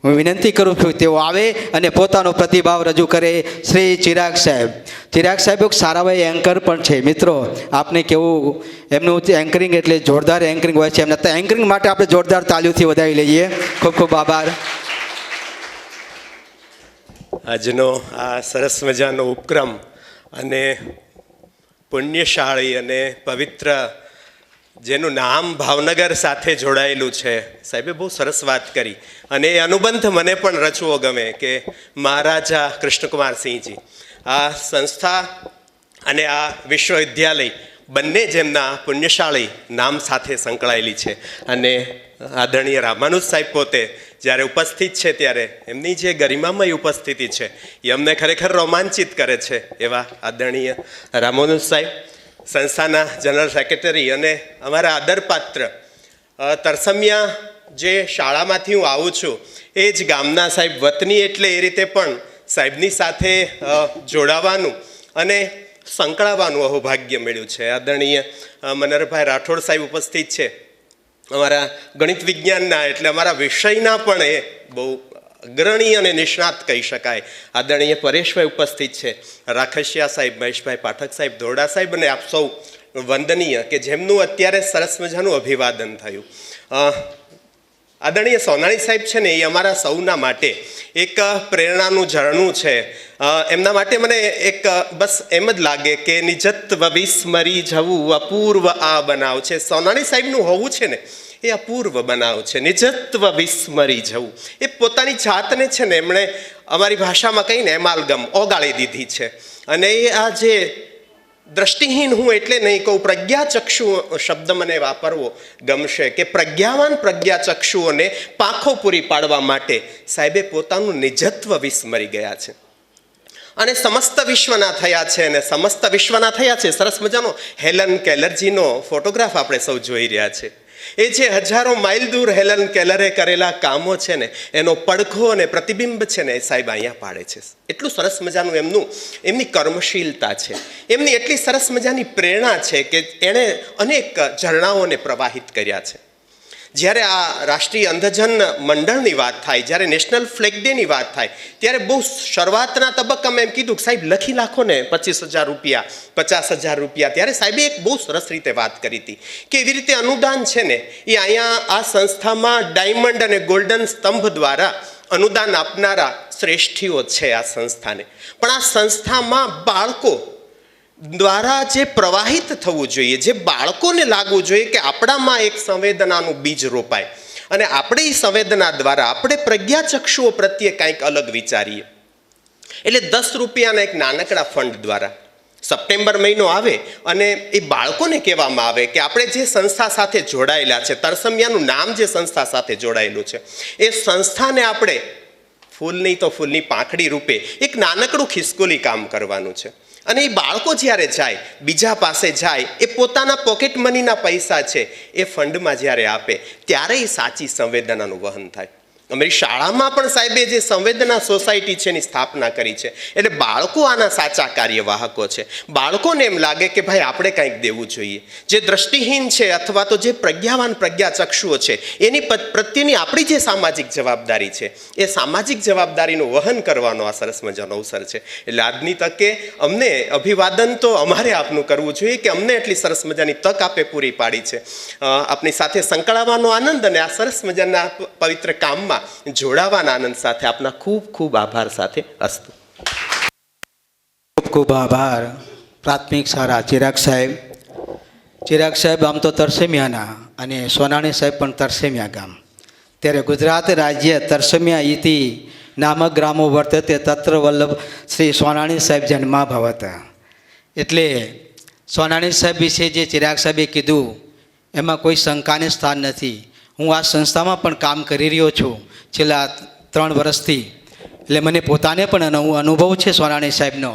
હું વિનંતી કરું છું તેઓ આવે અને પોતાનો પ્રતિભાવ રજૂ કરે. શ્રી ચિરાગ સાહેબ. ચિરાગ સાહેબ એક સારા ભાઈ એન્કર પણ છે. મિત્રો આપને કેવું એમનું એન્કરિંગ એટલે જોરદાર એન્કરિંગ હોય છે. એમના એન્કરિંગ માટે આપણે જોરદાર તાલીઓથી વધાવી લઈએ. ખૂબ ખૂબ આભાર. આજનો આ સરસ મજાનો ઉપક્રમ અને પુણ્યશાળી અને પવિત્ર જેનું નામ ભાવનગર સાથે જોડાયેલું છે, સાહેબે બહુ સરસ વાત કરી અને એ અનુબંધ મને પણ રચવો ગમે કે મહારાજા કૃષ્ણકુમારસિંહજી આ સંસ્થા અને આ વિશ્વવિદ્યાલય બંને જેમના પુણ્યશાળી નામ સાથે સંકળાયેલી છે. અને આદરણીય રામાનુજ સાહેબ પોતે જ્યારે ઉપસ્થિત છે ત્યારે એમની જે ગરિમામય ઉપસ્થિતિ છે એ અમને ખરેખર રોમાંચિત કરે છે. એવા આદરણીય રામાનુજ સાહેબ, સંસ્થાના જનરલ સેક્રેટરી અને અમારા આદરપાત્ર તરસમિયા જે શાળામાંથી હું આવું છું એ જ ગામના સાહેબ વતની, એટલે એ રીતે પણ સાહેબની સાથે જોડાવાનું અને સંકળાવાનું અહોભાગ્ય મળ્યું છે. આદરણીય મનરભાઈ રાઠોડ સાહેબ ઉપસ્થિત છે, અમારા ગણિત વિજ્ઞાનના એટલે અમારા વિષયના પણ એ બહુ અગ્રણી અને નિષ્ણાત કહી શકાય. આદરણીય પરેશભાઈ ઉપસ્થિત છે, રાખસિયા સાહેબ, મહેશભાઈ પાઠક સાહેબ, ધોરડા સાહેબ અને આપ સૌ વંદનીય કે જેમનું અત્યારે સરસ મજાનું અભિવાદન થયું. આદરણીય સોનાણી સાહેબ છે ને એ અમારા સૌના માટે એક પ્રેરણાનું ઝરણું છે. એમના માટે મને એક બસ એમ જ લાગે કે નિજત્વ વિસ્મરી જવું અપૂર્વ આ બનાવ છે. સોનાણી સાહેબનું હોવું છે ને એ અપૂર્વ બનાવ છે. નિજત્વ વિસ્મરી જવું એ પોતાની જાતને છે ને એમણે અમારી ભાષામાં કહીને એમાલગમ ઓગાળી દીધી છે. અને એ આ જે દ્રષ્ટિહીન હું એટલે નહીં કહું, પ્રજ્ઞાચક્ષુ શબ્દ મને વાપરવો ગમશે કે પ્રજ્ઞાવાન પ્રજ્ઞાચક્ષુઓને પાંખો પૂરી પાડવા માટે સાહેબે પોતાનું નિજત્વ વિસ્મરી ગયા છે અને સમસ્ત વિશ્વના થયા છે. અને સમસ્ત વિશ્વના થયા છે. સરસ મજાનો હેલન કેલરજીનો ફોટોગ્રાફ આપણે સૌ જોઈ રહ્યા છે. એ જે હજારો માઇલ દૂર હેલન કેલરે કરેલા કામો છે ને એનો પડઘો અને પ્રતિબિંબ છે ને એ સાહેબ અહીંયા પાડે છે. એટલું સરસ મજાનું એમની કર્મશીલતા છે, એમની એટલી સરસ મજાની પ્રેરણા છે કે એણે અનેક ઝરણાઓને પ્રવાહિત કર્યા છે. જ્યારે આ રાષ્ટ્રીય અંધજન મંડળની વાત થાય, જ્યારે નેશનલ ફ્લેગ ડેની વાત થાય, ત્યારે બહુ શરૂઆતના તબક્કામાં એમ કીધું કે સાહેબ લખી નાખો ને 25,000 રૂપિયા, 50,000 રૂપિયા. ત્યારે સાહેબે એક બહુ સરસ રીતે વાત કરી હતી કે એવી રીતે અનુદાન છે ને એ અહીંયા આ સંસ્થામાં ડાયમંડ અને ગોલ્ડન સ્તંભ દ્વારા અનુદાન આપનારા શ્રેષ્ઠીઓ છે આ સંસ્થાને. પણ આ સંસ્થામાં બાળકો દ્વારા જે પ્રવાહિત થવું જોઈએ, જે બાળકોને લાગવું જોઈએ કે આપણામાં એક સંવેદનાનું બીજ રોપાય અને આપણે એ સંવેદના દ્વારા આપણે પ્રજ્ઞાચક્ષુઓ પ્રત્યે કંઈક અલગ વિચારીએ. એટલે 10 રૂપિયાના એક નાનકડા ફંડ દ્વારા સપ્ટેમ્બર મહિનો આવે અને એ બાળકોને કહેવામાં આવે કે આપણે જે સંસ્થા સાથે જોડાયેલા છે, તરસમિયાનું નામ જે સંસ્થા સાથે જોડાયેલું છે, એ સંસ્થાને આપણે ફૂલની તો ફૂલની પાંખડી રૂપે એક નાનકડું ખિસકોલી કામ કરવાનું છે. અને એ બાળકો જ્યારે જાય, બીજા પાસે જાય, એ પોતાના પોકેટ મનીના પૈસા છે એ ફંડમાં જ્યારે આપે ત્યારે એ સાચી સંવેદનાનું વહન થાય. અમારી શાળામાં પણ સાહેબે જે સંવેદના સોસાયટી છે એની સ્થાપના કરી છે. એટલે બાળકો આના સાચા કાર્યવાહકો છે. બાળકોને એમ લાગે કે ભાઈ આપણે કંઈક દેવું જોઈએ. જે દ્રષ્ટિહીન છે અથવા તો જે પ્રજ્ઞાવાન પ્રજ્ઞાચક્ષુઓ છે એની પ્રત્યેની આપણી જે સામાજિક જવાબદારી છે એ સામાજિક જવાબદારીનું વહન કરવાનો આ સરસ મજાનો અવસર છે. એટલે આજની તકે અમને અભિવાદન તો અમારે આપનું કરવું જોઈએ કે અમને એટલી સરસ મજાની તક આપે પૂરી પાડી છે. આપની સાથે સંકળાવાનો આનંદ અને આ સરસ મજાના પવિત્ર કામમાં જોડાવાના આનંદ સાથે આપના ખૂબ ખૂબ આભાર સાથે અસ્તુ. ખૂબ ખૂબ આભાર પ્રાથમિક શાળા ચિરાગ સાહેબ. ચિરાગ સાહેબ આમ તો તરસેમિયાના અને સોનાણી સાહેબ પણ તરસેમિયા ગામ. ત્યારે ગુજરાત રાજ્ય તરસેમિયા ઇતિ નામક ગ્રામો વર્તતે તત્ર વલ્લભ શ્રી સોનાણી સાહેબ જન્મા ભવત. એટલે સોનાણી સાહેબ વિશે જે ચિરાગ સાહેબે કીધું એમાં કોઈ શંકાને સ્થાન નથી. હું આ સંસ્થામાં પણ કામ કરી રહ્યો છું છેલ્લા 3 વર્ષથી. એટલે મને પોતાને પણ અનુભવ છે સોનાણી સાહેબનો.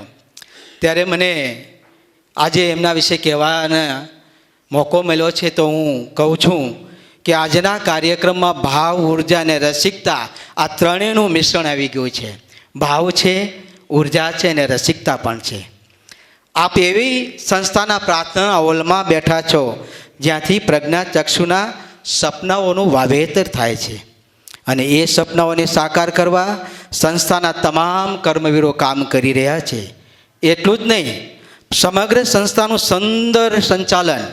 ત્યારે મને આજે એમના વિશે કહેવાનો મોકો મળ્યો છે તો હું કહું છું કે આજના કાર્યક્રમમાં ભાવ, ઉર્જા અને રસિકતા આ ત્રણેયનું મિશ્રણ આવી ગયું છે. ભાવ છે, ઉર્જા છે અને રસિકતા પણ છે. આપ એવી સંસ્થાના પ્રાર્થના હોલમાં બેઠા છો જ્યાંથી પ્રજ્ઞાચક્ષુના સપનાઓનું વાવેતર થાય છે અને એ સપનાઓને સાકાર કરવા સંસ્થાના તમામ કર્મવીરો કામ કરી રહ્યા છે. એટલું જ નહીં, સમગ્ર સંસ્થાનું સુંદર સંચાલન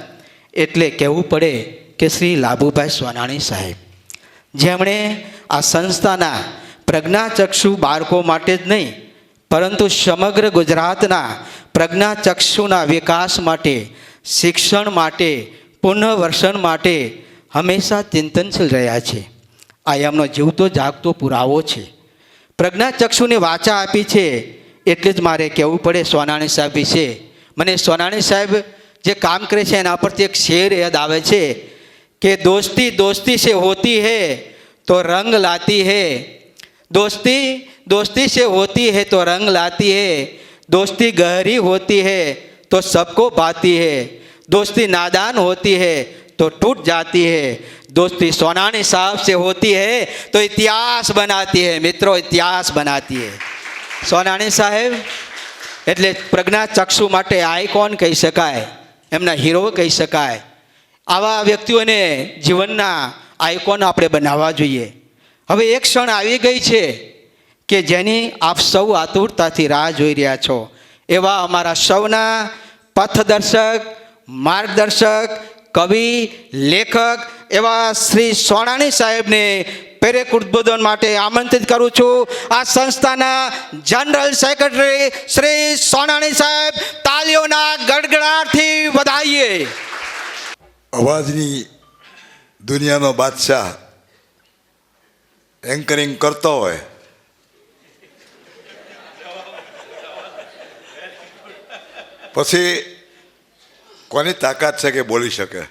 એટલે કહેવું પડે કે શ્રી લાભુભાઈ સોનાણી સાહેબ, જેમણે આ સંસ્થાના પ્રજ્ઞાચક્ષુ બાળકો માટે જ નહીં પરંતુ સમગ્ર ગુજરાતના પ્રજ્ઞાચક્ષુના વિકાસ માટે, શિક્ષણ માટે, પુનઃવર્ષણ માટે હંમેશા ચિંતનશીલ રહ્યા છે. આ એમનો જીવતો જાગતો પુરાવો છે. પ્રજ્ઞાચક્ષુને વાચા આપી છે એટલે જ મારે કહેવું પડે સોનાણી સાહેબ વિશે. મને સોનાણી સાહેબ જે કામ કરે છે એના પરથી એક શેર યાદ આવે છે કે દોસ્તી દોસ્તી સે હોતી હૈ તો રંગ લાતી હૈ, दोस्ती दोस्ती से होती है तो रंग लाती है, दोस्ती गहरी होती है तो सबको भाती है, दोस्ती नादान होती है तो टूट जाती है, दोस्ती सोनानी साहब से होती है तो इतिहास बनाती है. मित्रों, इतिहास बनाती है. સોનાણી સાહેબ એટલે પ્રજ્ઞાચક્ષુ માટે આઇકોન કહી શકાય, એમના હીરો કહી શકાય. આવા વ્યક્તિઓને જીવનના આઇકોન આપણે બનાવવા જોઈએ. હવે એક ક્ષણ આવી ગઈ છે કે જેની આપ સૌ આતુરતાથી રાહ જોઈ રહ્યા છો. એવા અમારા સૌના પથદર્શક, માર્ગદર્શક, કવિ, લેખક એવા શ્રી સોનાણી સાહેબને પ્રેરક ઉદ્બોધન માટે આમંત્રિત કરું છું. આ સંસ્થાના જનરલ સેક્રેટરી શ્રી સોનાણી સાહેબ, તાલીઓના ગડગડાટથી વધાઈએ. અવાજની દુનિયાનો બાદશાહ એન્કરિંગ કરતો હોય પછી કોની તાકાત છે કે બોલી શકે?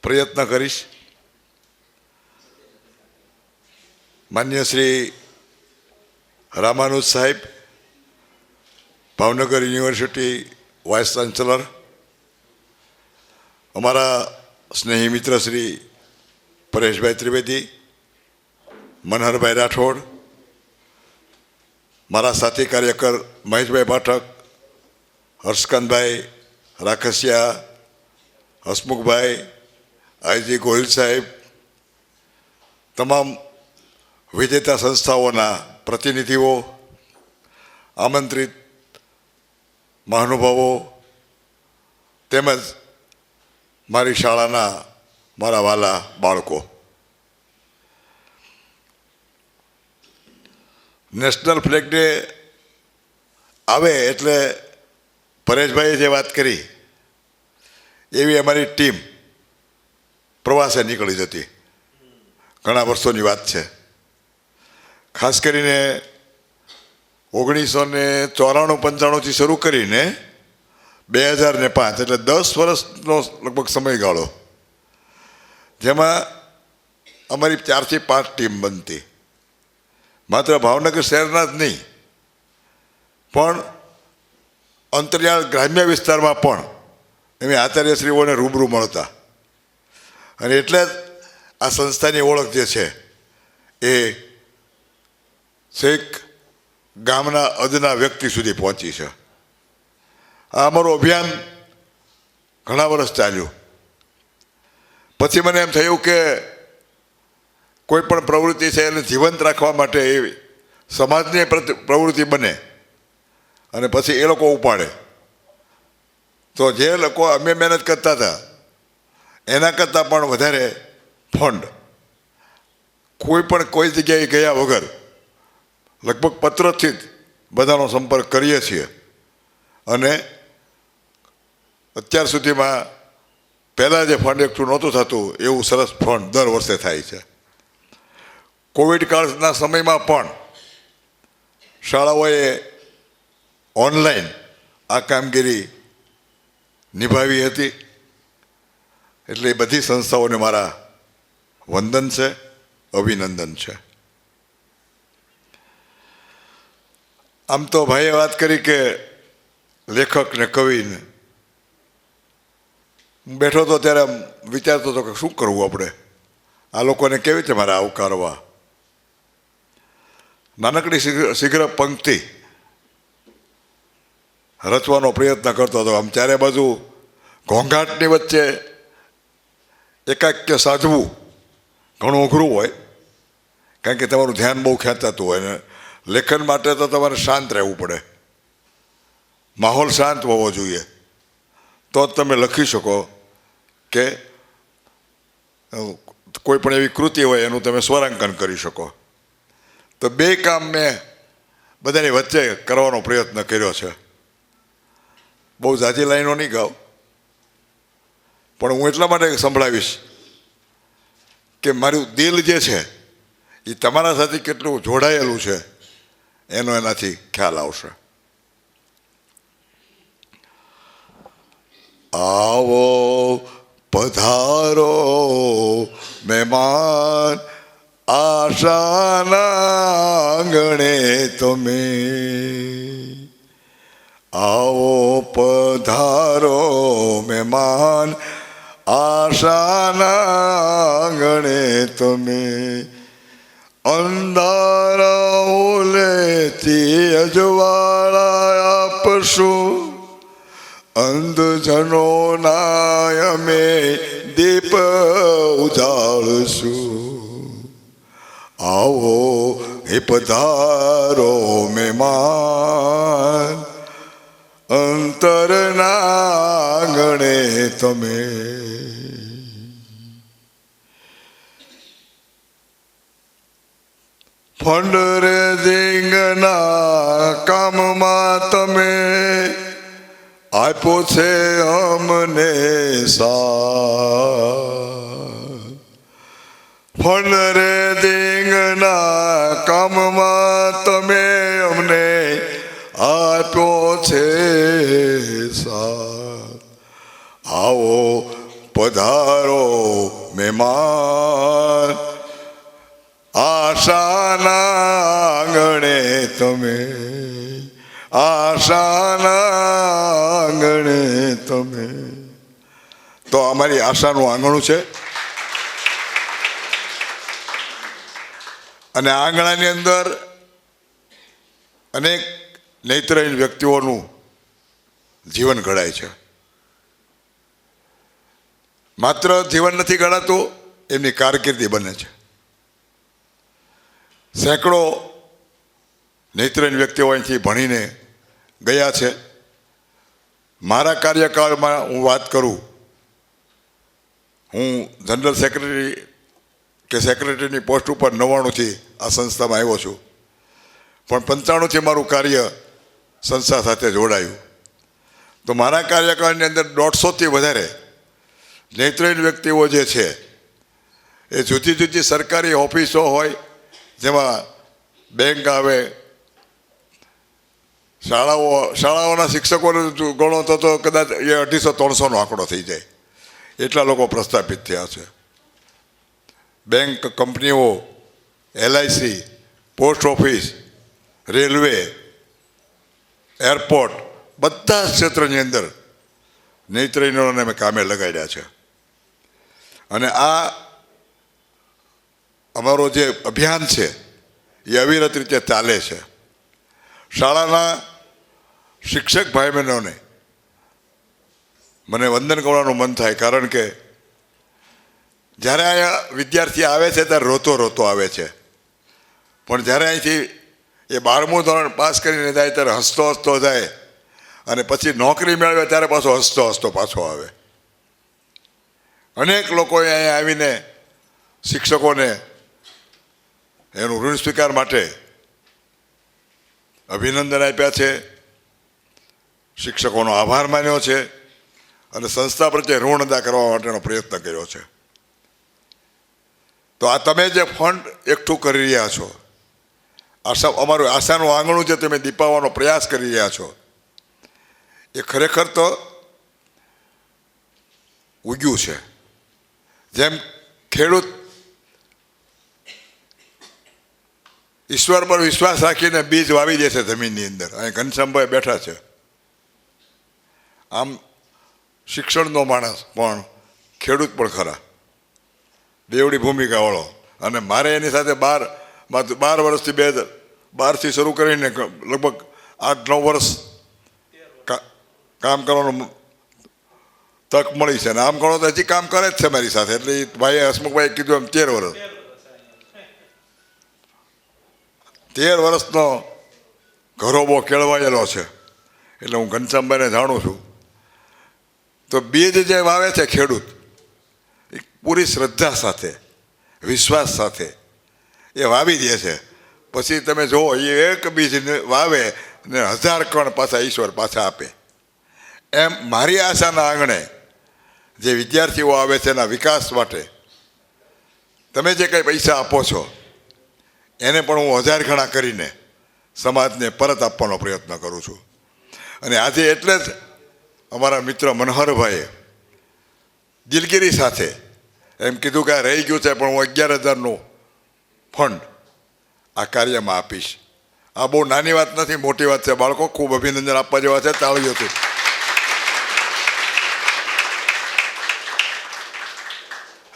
પ્રયત્ન કરીશ. માન્ય શ્રી રામાનુજ સાહેબ, ભાવનગર યુનિવર્સિટી વાઇસ ચાન્સેલર, અમારા સ્નેહી મિત્ર શ્રી પરેશભાઈ ત્રિવેદી, મનહરભાઈ રાઠોડ, મારા સાથી કાર્યકર મહેશભાઈ પાઠક, હર્ષકાંતભાઈ રાખસિયા, હસમુખભાઈ આઈજી ગોહિલ સાહેબ, તમામ વિજેતા સંસ્થાઓના પ્રતિનિધિઓ, આમંત્રિત મહાનુભાવો તેમજ મારી શાળાના મારા વાલા બાળકો, નેશનલ ફ્લેગ ડે આવે એટલે પરેશભાઈએ જે વાત કરી એવી અમારી ટીમ પ્રવાસે નીકળી જતી. ઘણા વર્ષોની વાત છે. ખાસ કરીને 1994-95થી શરૂ કરીને 2005 એટલે 10 વર્ષનો લગભગ સમયગાળો, જેમાં અમારી 4 થી 5 ટીમ બનતી. માત્ર ભાવનગર શહેરના જ નહીં પણ અંતરિયાળ ગ્રામ્ય વિસ્તારમાં પણ એમ આચાર્યશ્રીઓને રૂબરૂ મળતા. અને એટલે જ આ સંસ્થાની ઓળખ જે છે એ છેક ગામના અદના વ્યક્તિ સુધી પહોંચી છે. આ અમારું અભિયાન ઘણા વર્ષ ચાલ્યું. પછી મને એમ થયું કે કોઈ પણ પ્રવૃત્તિ છે એને જીવંત રાખવા માટે એ સમાજની પ્રવૃત્તિ બને અને પછી એ લોકો ઉપાડે. તો જે લોકો અમે મહેનત કરતા હતા એના કરતાં પણ વધારે ફંડ કોઈ જગ્યાએ ગયા વગર લગભગ પત્રથી જ બધાનો સંપર્ક કરીએ છીએ. અને અત્યાર સુધીમાં પહેલાં જે ફંડ એકઠું નહોતું થતું એવું સરસ ફંડ દર વર્ષે થાય છે. કોવિડ કાળના સમયમાં પણ શાળાઓએ ઓનલાઈન આ કામગીરી નિભાવી હતી. એટલે એ બધી સંસ્થાઓને મારા વંદન છે, અભિનંદન છે. આમ તો ભાઈએ વાત કરી કે લેખક ને કવિને, હું બેઠો હતો ત્યારે આમ વિચારતો હતો કે શું કરવું આપણે, આ લોકોને કેવી રીતે મારે આવકારવા. નાનકડી શીઘ્ર પંક્તિ રચવાનો પ્રયત્ન કરતો હતો. આમ ચારે બાજુ ઘોંઘાટની વચ્ચે એકાક્ય સાધવું ઘણું અઘરું હોય, કારણ કે તમારું ધ્યાન બહુ ખેંચાતું હોય ને લેખન માટે તો તમારે શાંત રહેવું પડે. માહોલ શાંત હોવો જોઈએ તો જ તમે લખી શકો કે કોઈ પણ એવી કૃતિ હોય એનું તમે સ્વરાંકન કરી શકો. તો બે કામ મેં બધાની વચ્ચે કરવાનો પ્રયત્ન કર્યો છે. બહુ ઝાઝી લાઈનો નહીં ગાઉં, પણ હું એટલા માટે સંભળાવીશ કે મારું દિલ જે છે એ તમારા સાથે કેટલું જોડાયેલું છે એનો એનાથી ખ્યાલ આવશે. આવો પધારો મહેમાન આશાના આંગણે તમે, આવો પધારો મહેમાન આશાના આંગણે તમે. અંધારા ઓલેથી અજવાળા આપશું, અંધજનો ના અમે દીપ ઉજાળશું. આવો હે પધારો મહેમાન અંતરના આંગણે તમે. ફંડ રે જીંગના કામમાં તમે આપ્યો છે અમને સાથ. ફંડ રે જીંગના કામમાં તમે અમને આપ્યો છે સાથ. આવો પધારો મહેમાન આશાના આંગણે તમે, આશાના આંગણે તમે. તો અમારી આશાનું આંગણું છે અને આંગણાની અંદર અનેક નેત્રહીન વ્યક્તિઓનું જીવન ઘડાય છે. માત્ર જીવન નથી ગણાતું, એમની કારકિર્દી બને છે. સેંકડો નેત્રહીન વ્યક્તિઓ અહીંથી ભણીને ગયા છે. મારા કાર્યકાળમાં હું વાત કરું, હું જનરલ સેક્રેટરી કે સેક્રેટરીની પોસ્ટ ઉપર 99થી આ સંસ્થામાં આવ્યો છું, પણ 95થી મારું કાર્ય સંસ્થા સાથે જોડાયું. તો મારા કાર્યકાળની અંદર 150થી વધારે નેત્રહીન વ્યક્તિઓ જે છે એ જુદી જુદી સરકારી ઓફિસો હોય, જેમાં બેંક આવે, શાળાઓના શિક્ષકોને ગણો તો કદાચ એ 250-300નો આંકડો થઈ જાય, એટલા લોકો પ્રસ્થાપિત થયા છે. બેંક, કંપનીઓ, LIC, post office, railway, airport, બધા ક્ષેત્રની અંદર નેત્રહીનોને મેં કામે લગાડ્યા છે. અને આ અમારો જે અભિયાન છે એ અવિરત રીતે ચાલે છે. શાળાના શિક્ષક ભાઈ બહેનોને મને વંદન કરવાનું મન થાય, કારણ કે જ્યારે અહીંયા વિદ્યાર્થી આવે છે ત્યારે રોતો આવે છે, પણ જ્યારે અહીંથી એ 12મું ધોરણ પાસ કરીને જાય ત્યારે હસતો જાય, અને પછી નોકરી મેળવે ત્યારે પાછો હસતો પાછો આવે. અનેક લોકોએ અહીંયા આવીને શિક્ષકોને એનું ઋણ સ્વીકાર માટે અભિનંદન આપ્યા છે, શિક્ષકોનો આભાર માન્યો છે, અને સંસ્થા પ્રત્યે ઋણ અદા કરવા માટેનો પ્રયત્ન કર્યો છે. તો આ તમે જે ફંડ એકઠું કરી રહ્યા છો, અમારું આશાનું આંગણું જે તમે દીપાવવાનો પ્રયાસ કરી રહ્યા છો, એ ખરેખર તો ઉગ્યું છે. જેમ ખેડૂત ઈશ્વર પર વિશ્વાસ રાખીને બીજ વાવી દે છે જમીનની અંદર, અહીં ઘનશ્યામભાઈ બેઠા છે, આમ શિક્ષણનો માણસ પણ ખેડૂત પણ ખરા, બેવડી ભૂમિકાવાળો. અને મારે એની સાથે 12 વર્ષથી 12થી શરૂ કરીને લગભગ 8-9 વર્ષ કામ કરવાનું તક મળી છે. અને આમ ગણો તો હજી કામ કરે જ છે મારી સાથે. એટલે ભાઈએ હસમુખભાઈ કીધું એમ 13 વર્ષનો ઘરોબો કેળવાયેલો છે. એટલે હું ઘનશ્યામભાઈને જાણું છું. તો બીજ જે વાવે છે ખેડૂત, એ પૂરી શ્રદ્ધા સાથે, વિશ્વાસ સાથે એ વાવી દે છે. પછી તમે જુઓ, એ એક બીજ વાવે ને 1000 કણ પાછા ઈશ્વર પાછા આપે. એમ મારી આશાના આંગણે જે વિદ્યાર્થીઓ આવે છે એના વિકાસ માટે તમે જે કંઈ પૈસા આપો છો એને પણ હું 1000 ગણા કરીને સમાજને પરત આપવાનો પ્રયત્ન કરું છું. અને આજે એટલે જ અમારા મિત્ર મનોહરભાઈએ દિલગીરી સાથે એમ કીધું કે આ રહી ગયું છે, પણ હું 11,000નું ફંડ આ કાર્યમાં આપીશ. આ બહુ નાની વાત નથી, મોટી વાત છે. બાળકો ખૂબ અભિનંદન આપવા જેવા છે, તાળીઓથી.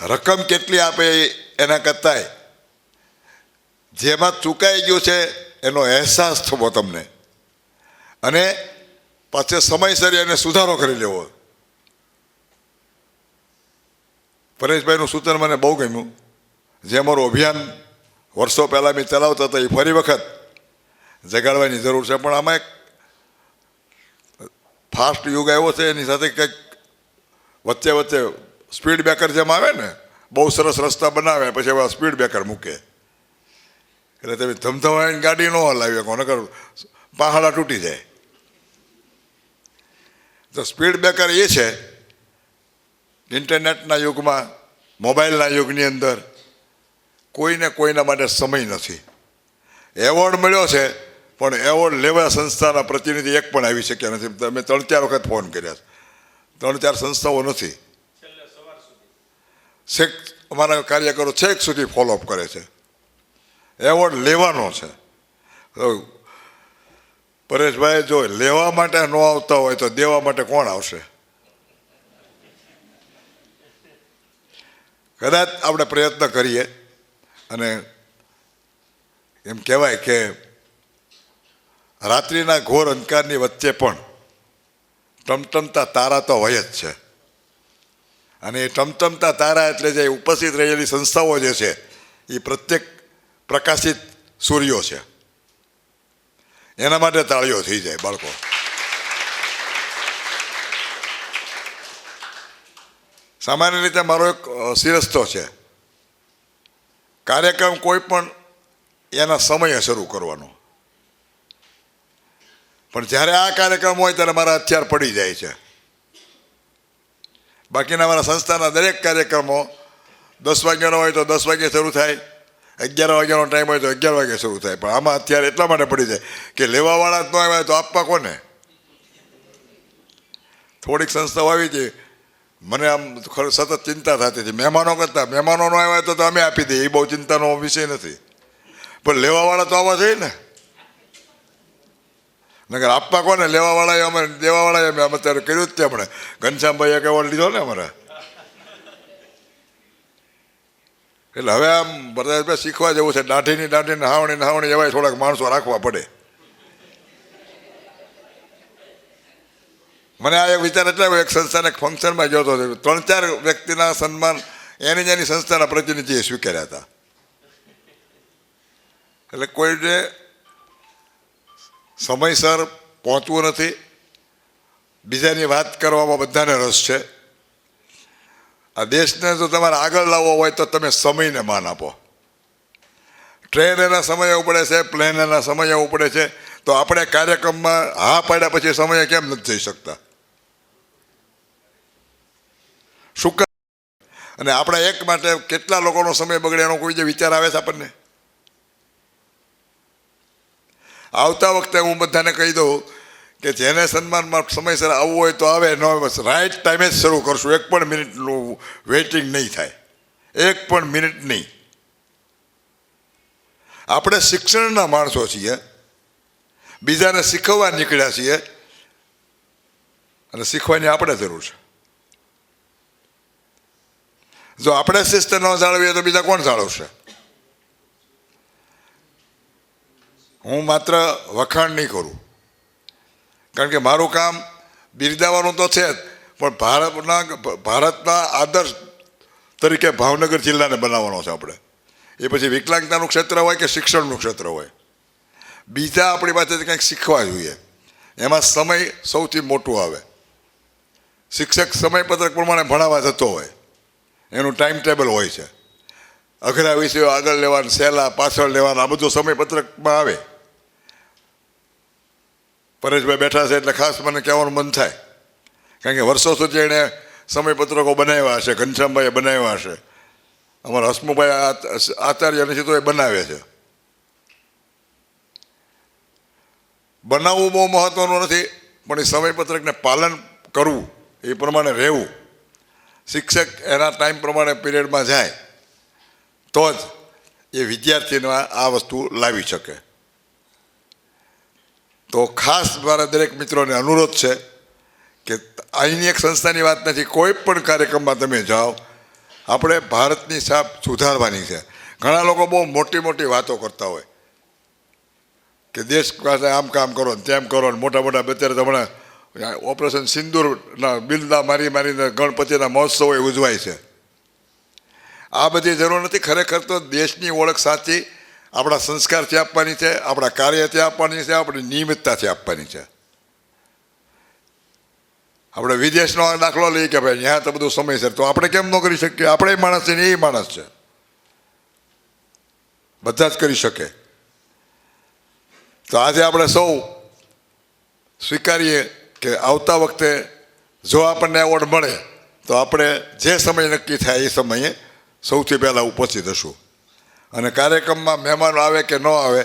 રકમ કેટલી આપે એના કરતાંય જેમાં ચૂકાઈ ગયું છે એનો અહેસાસ થવો તમને, અને પાછે સમયસર એને સુધારો કરી લેવો. પરેશભાઈનું સૂચન મને બહુ ગમ્યું. જે અમારું અભિયાન વર્ષો પહેલાં મેં ચલાવતા હતા એ ફરી વખત જગાડવાની જરૂર છે. પણ આમાં એક ફાસ્ટ યુગ આવ્યો છે, એની સાથે કંઈક વચ્ચે સ્પીડ બ્રેકર જેમ આવે ને, બહુ સરસ રસ્તા બનાવે પછી એવા સ્પીડ બ્રેકર મૂકે, એટલે તમે ધમધમાઈને ગાડી ન હલાવી શકો, નકર પહાડા તૂટી જાય. તો સ્પીડ બ્રેકર એ છે, ઇન્ટરનેટના યુગમાં, મોબાઈલના યુગની અંદર કોઈને કોઈના માટે સમય નથી. એવોર્ડ મળ્યો છે, પણ એવોર્ડ લેવા સંસ્થાના પ્રતિનિધિ એક પણ આવી શક્યા નથી. તમે 3-4 વખત ફોન કર્યા, 3-4 સંસ્થાઓ નથી. છેક અમારા કાર્યકરો છેક સુધી ફોલોઅપ કરે છે. એવોર્ડ લેવાનો છે. પરેશભાઈ, જો લેવા માટે ન આવતા હોય તો દેવા માટે કોણ આવશે? કદાચ આપણે પ્રયત્ન કરીએ, અને એમ કહેવાય કે રાત્રિના ઘોર અંધકારની વચ્ચે પણ ટમટમતા તારા તો હોય જ છે. અને એ ટમટમતા તારા એટલે જે ઉપસ્થિત રહેલી સંસ્થાઓ જે છે એ પ્રત્યેક પ્રકાશિત સૂર્યો છે. એના માટે તાળીઓ થઈ જાય બાળકો. સામાન્ય રીતે મારો એક શિરસ્તો છે, કાર્યક્રમ કોઈ પણ એના સમયે શરૂ કરવાનો, પણ જ્યારે આ કાર્યક્રમ હોય ત્યારે મારા હથિયાર પડી જાય છે. બાકીના મારા સંસ્થાના દરેક કાર્યક્રમો 10 વાગ્યાનો હોય તો 10 વાગ્યે શરૂ થાય, 11 વાગ્યાનો ટાઈમ હોય તો 11 વાગ્યે શરૂ થાય. પણ આમાં હથિયાર એટલા માટે પડી જાય કે લેવાવાળા જ ન આવ્યા તો આપવા કોને? થોડીક સંસ્થાઓ આવી હતી, મને આમ સતત ચિંતા થતી હતી. મહેમાનો કરતા મહેમાનો ન આવ્યા તો અમે આપી દઈએ, એ બહુ ચિંતાનો વિષય નથી, પણ લેવાવાળા તો આવવા જોઈએ ને. નગર આપવા કોને? લેવાવાળાએ અમે દેવાવાળાએ અમે અત્યારે કર્યું જ તે. આપણે ઘનશ્યામભાઈ એક એવોર્ડ લીધો ને અમારા. એટલે હવે આમ બધા શીખવા જેવું છે. દાઢીની નહાવણી એવાય થોડાક માણસો રાખવા પડે. મને આ એક વિચાર એટલે એક સંસ્થાને એક ફંક્શનમાં ગયો હતો, 3-4 વ્યક્તિના સન્માન એની સંસ્થાના પ્રતિનિધિએ સ્વીકાર્યા હતા. એટલે કોઈને સમયસર પહોંચવું નથી, બીજાની વાત કરવામાં બધાને રસ છે. આ દેશને જો તમારે આગળ લાવવો હોય તો તમે સમયને માન આપો. ટ્રેન એના સમયે ઉપડે છે, પ્લેન એના સમયે ઉપડે છે, તો આપણે કાર્યક્રમમાં હા પાડ્યા પછી સમયે કેમ નથી જઈ શકતા? શું કામ? અને આપણા એક માટે કેટલા લોકોનો સમય બગડે એનો કોઈ જે વિચાર આવે છે આપણને? આવતા વખતે હું બધાને કહી દઉં કે જેને સન્માનમાં સમયસર આવવું હોય તો આવે, ન બસ રાઈટ ટાઈમે જ શરૂ કરશું. 1 પણ મિનિટનું વેઇટિંગ નહીં થાય, 1 પણ મિનિટ નહીં. આપણે શિક્ષણના માણસો છીએ, બીજાને શીખવવા નીકળ્યા છીએ, અને શીખવાની આપણે જરૂર છે. જો આપણે શિસ્ત ન જાળવીએ તો બીજા કોણ જાળવશે? હું માત્ર વખાણ નહીં કરું, કારણ કે મારું કામ બિરદાવવાનું તો છે જ, પણ ભારતના આદર્શ તરીકે ભાવનગર જિલ્લાને બનાવવાનો છે આપણે. એ પછી વિકલાંગતાનું ક્ષેત્ર હોય કે શિક્ષણનું ક્ષેત્ર હોય, બીજા આપણી પાસેથી કંઈક શીખવા જોઈએ. એમાં સમય સૌથી મોટું આવે. શિક્ષક સમયપત્રક પ્રમાણે ભણાવવા જતો હોય, એનું ટાઈમ ટેબલ હોય છે. અઘરા વિષયો આગળ લેવાના, સહેલા પાછળ લેવાના, આ બધું સમયપત્રકમાં આવે. પરેશભાઈ બેઠા છે એટલે ખાસ મને કહેવાનું મન થાય, કારણ કે વર્ષો સુધી એણે સમયપત્રકો બનાવ્યા હશે, ઘનશ્યામભાઈએ બનાવ્યા હશે, અમારા હસમુભાઈ આચાર્ય નથી તો એ બનાવે છે. બનાવવું બહુ મહત્વનું નથી, પણ એ સમયપત્રકને પાલન કરવું, એ પ્રમાણે રહેવું. શિક્ષક એના ટાઈમ પ્રમાણે પીરિયડમાં જાય તો જ એ વિદ્યાર્થીને આ વસ્તુ લાવી શકે. તો ખાસ મારા દરેક મિત્રોને અનુરોધ છે કે અહીંની એક સંસ્થાની વાત નથી, કોઈ પણ કાર્યક્રમમાં તમે જાઓ, આપણે ભારતની છાપ સુધારવાની છે. ઘણા લોકો બહુ મોટી મોટી વાતો કરતા હોય કે દેશ પાસે આમ કામ કરો ને તેમ કરો ને, મોટા અત્યારે હમણાં ઓપરેશન સિંદૂરના બિલદા મારીને ગણપતિના મહોત્સવો ઉજવાય છે. આ બધી જરૂર નથી. ખરેખર તો દેશની ઓળખ સાચી આપણા સંસ્કારથી આપવાની છે, આપણા કાર્યથી આપવાની છે, આપણી નિયમિતતાથી આપવાની છે. આપણે વિદેશનો દાખલો લઈએ કે ભાઈ ત્યાં તો બધું સમયસર, તો આપણે કેમ ન કરી શકીએ? આપણે માણસ છે ને એ માણસ છે, બધા જ કરી શકે. તો આજે આપણે સૌ સ્વીકારીએ કે આવતા વખતે જો આપણને એવોર્ડ મળે તો આપણે જે સમય નક્કી થાય એ સમયે સૌથી પહેલાં ઉપસ્થિત હશું. અને કાર્યક્રમમાં મહેમાનો આવે કે ન આવે,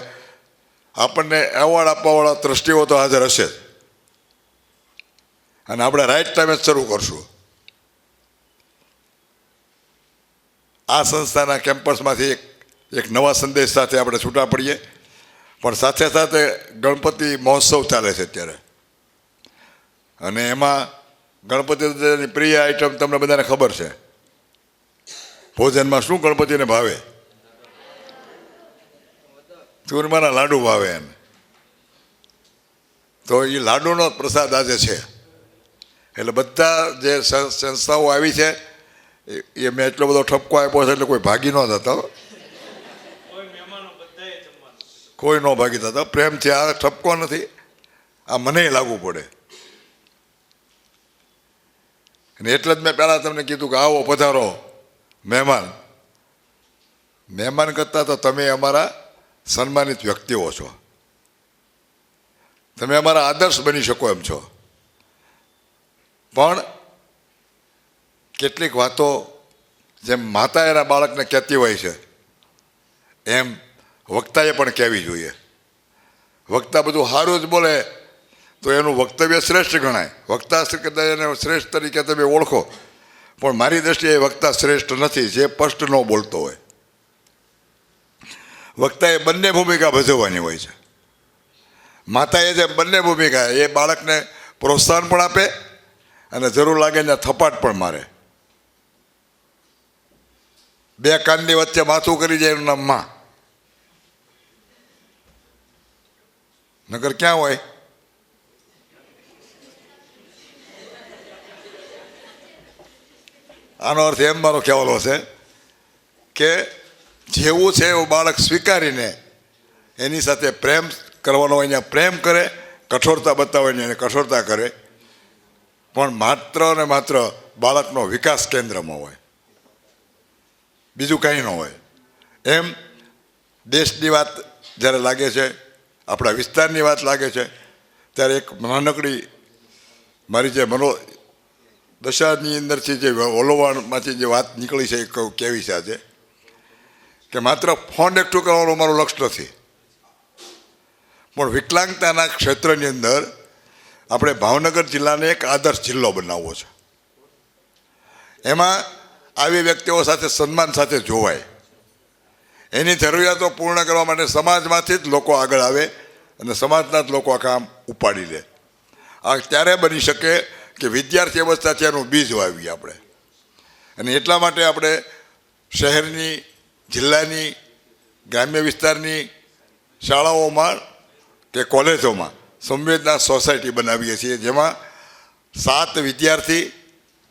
આપણને એવોર્ડ આપવાવાળા ટ્રસ્ટીઓ તો હાજર હશે જ, અને આપણે રાઈટ ટાઈમે જ શરૂ કરશું. આ સંસ્થાના કેમ્પસમાંથી એક નવા સંદેશ સાથે આપણે છૂટા પડીએ. પણ સાથે સાથે ગણપતિ મહોત્સવ ચાલે છે અત્યારે, અને એમાં ગણપતિની પ્રિય આઈટમ તમને બધાને ખબર છે. ભોજનમાં શું ગણપતિને ભાવે? ચૂરમાના લાડુ ભાવે એને. તો એ લાડુનો પ્રસાદ આજે છે. એટલે બધા જે સંસ્થાઓ આવી છે એ મેં એટલો બધો ઠપકો આપ્યો છે એટલે કોઈ ભાગી ન જતા હો. કોઈ ન ભાગી જતા. પ્રેમથી આ ઠપકો નથી, આ મને લાગુ પડે. અને એટલે જ મેં પહેલાં તમને કીધું કે આવો પધારો મહેમાન. મહેમાન કરતાં તો તમે અમારા સન્માનિત વ્યક્તિઓ છો, તમે અમારા આદર્શ બની શકો એમ છો. પણ કેટલીક વાતો જેમ માતા એના બાળકને કહેતી હોય છે એમ વક્તાએ પણ કહેવી જોઈએ. વક્તા બધું સારું જ બોલે તો એનું વક્તવ્ય શ્રેષ્ઠ ગણાય. વક્તા એને શ્રેષ્ઠ તરીકે તમે ઓળખો, પણ મારી દ્રષ્ટિએ વક્તા શ્રેષ્ઠ નથી જે સ્પષ્ટ ન બોલતો હોય. વક્તાએ બંને ભૂમિકા ભજવવાની હોય છે. માતાએ જે બંને ભૂમિકા, એ બાળકને પ્રોત્સાહન પણ આપે અને જરૂર લાગે ને થપાટ પણ મારે. બે કાનની વચ્ચે માથું કરી જાય એનું નામ માં. નગર ક્યાં હોય? આનો અર્થ એમ મારો ખ્યાલ છે કે જેવું છે એવું બાળક સ્વીકારીને એની સાથે પ્રેમ કરવાનો હોય ત્યાં પ્રેમ કરે, કઠોરતા બતાવે એને કઠોરતા કરે, પણ માત્ર ને માત્ર બાળકનો વિકાસ કેન્દ્રમાં હોય, બીજું કંઈ ન હોય. એમ દેશની વાત જ્યારે લાગે છે, આપણા વિસ્તારની વાત લાગે છે, ત્યારે એક નાનકડી મારી જે દશાની અંદરથી જે ઓલોવાણમાંથી જે વાત નીકળી છે એ કેવી છે આજે, કે માત્ર ફંડ એકઠું કરવાનું મારું લક્ષ્ય નથી, પણ વિકલાંગતાના ક્ષેત્રની અંદર આપણે ભાવનગર જિલ્લાને એક આદર્શ જિલ્લો બનાવવો છે. એમાં આવી વ્યક્તિઓ સાથે સન્માન સાથે જોવાય, એની જરૂરિયાતો પૂર્ણ કરવા માટે સમાજમાંથી જ લોકો આગળ આવે અને સમાજના જ લોકો આ કામ ઉપાડી લે. આ ત્યારે બની શકે કે વિદ્યાર્થી અવસ્થાથી એનું બીજ વાવીએ આપણે. અને એટલા માટે આપણે શહેરની, જિલ્લાની, ગ્રામ્ય વિસ્તારની શાળાઓમાં કે કોલેજોમાં સંવેદના સોસાયટી બનાવીએ છીએ, જેમાં 7 વિદ્યાર્થી,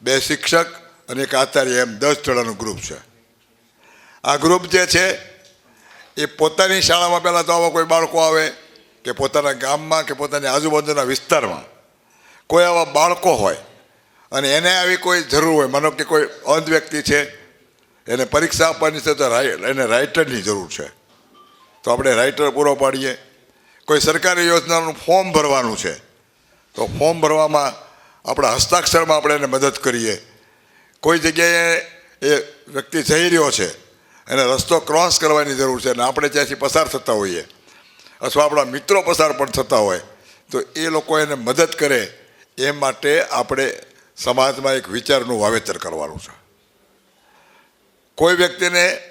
2 શિક્ષક અને 1 આચાર્ય એમ 10 જણાનું ગ્રુપ છે. આ ગ્રુપ જે છે એ પોતાની શાળામાં પહેલાં તો આવા કોઈ બાળકો આવે કે પોતાના ગામમાં કે પોતાની આજુબાજુના વિસ્તારમાં કોઈ આવા બાળકો હોય અને એને આવી કોઈ જરૂર હોય, માનો કે કોઈ અંધ વ્યક્તિ છે, એને પરીક્ષા આપવાની છે તો એને રાઇટરની જરૂર છે, તો આપણે રાઇટર પૂરો પાડીએ. કોઈ સરકારી યોજનાનું ફોર્મ ભરવાનું છે તો ફોર્મ ભરવામાં આપણા હસ્તાક્ષરમાં આપણે એને મદદ કરીએ. કોઈ જગ્યાએ એ વ્યક્તિ જઈ રહ્યો છે, એને રસ્તો ક્રોસ કરવાની જરૂર છે અને આપણે ત્યાંથી પસાર થતા હોઈએ, અથવા આપણા મિત્રો પસાર પણ થતા હોય, તો એ લોકો એને મદદ કરે એ માટે આપણે સમાજમાં એક વિચારનું વાવેતર કરવાનું છે. કોઈ વ્યક્તિને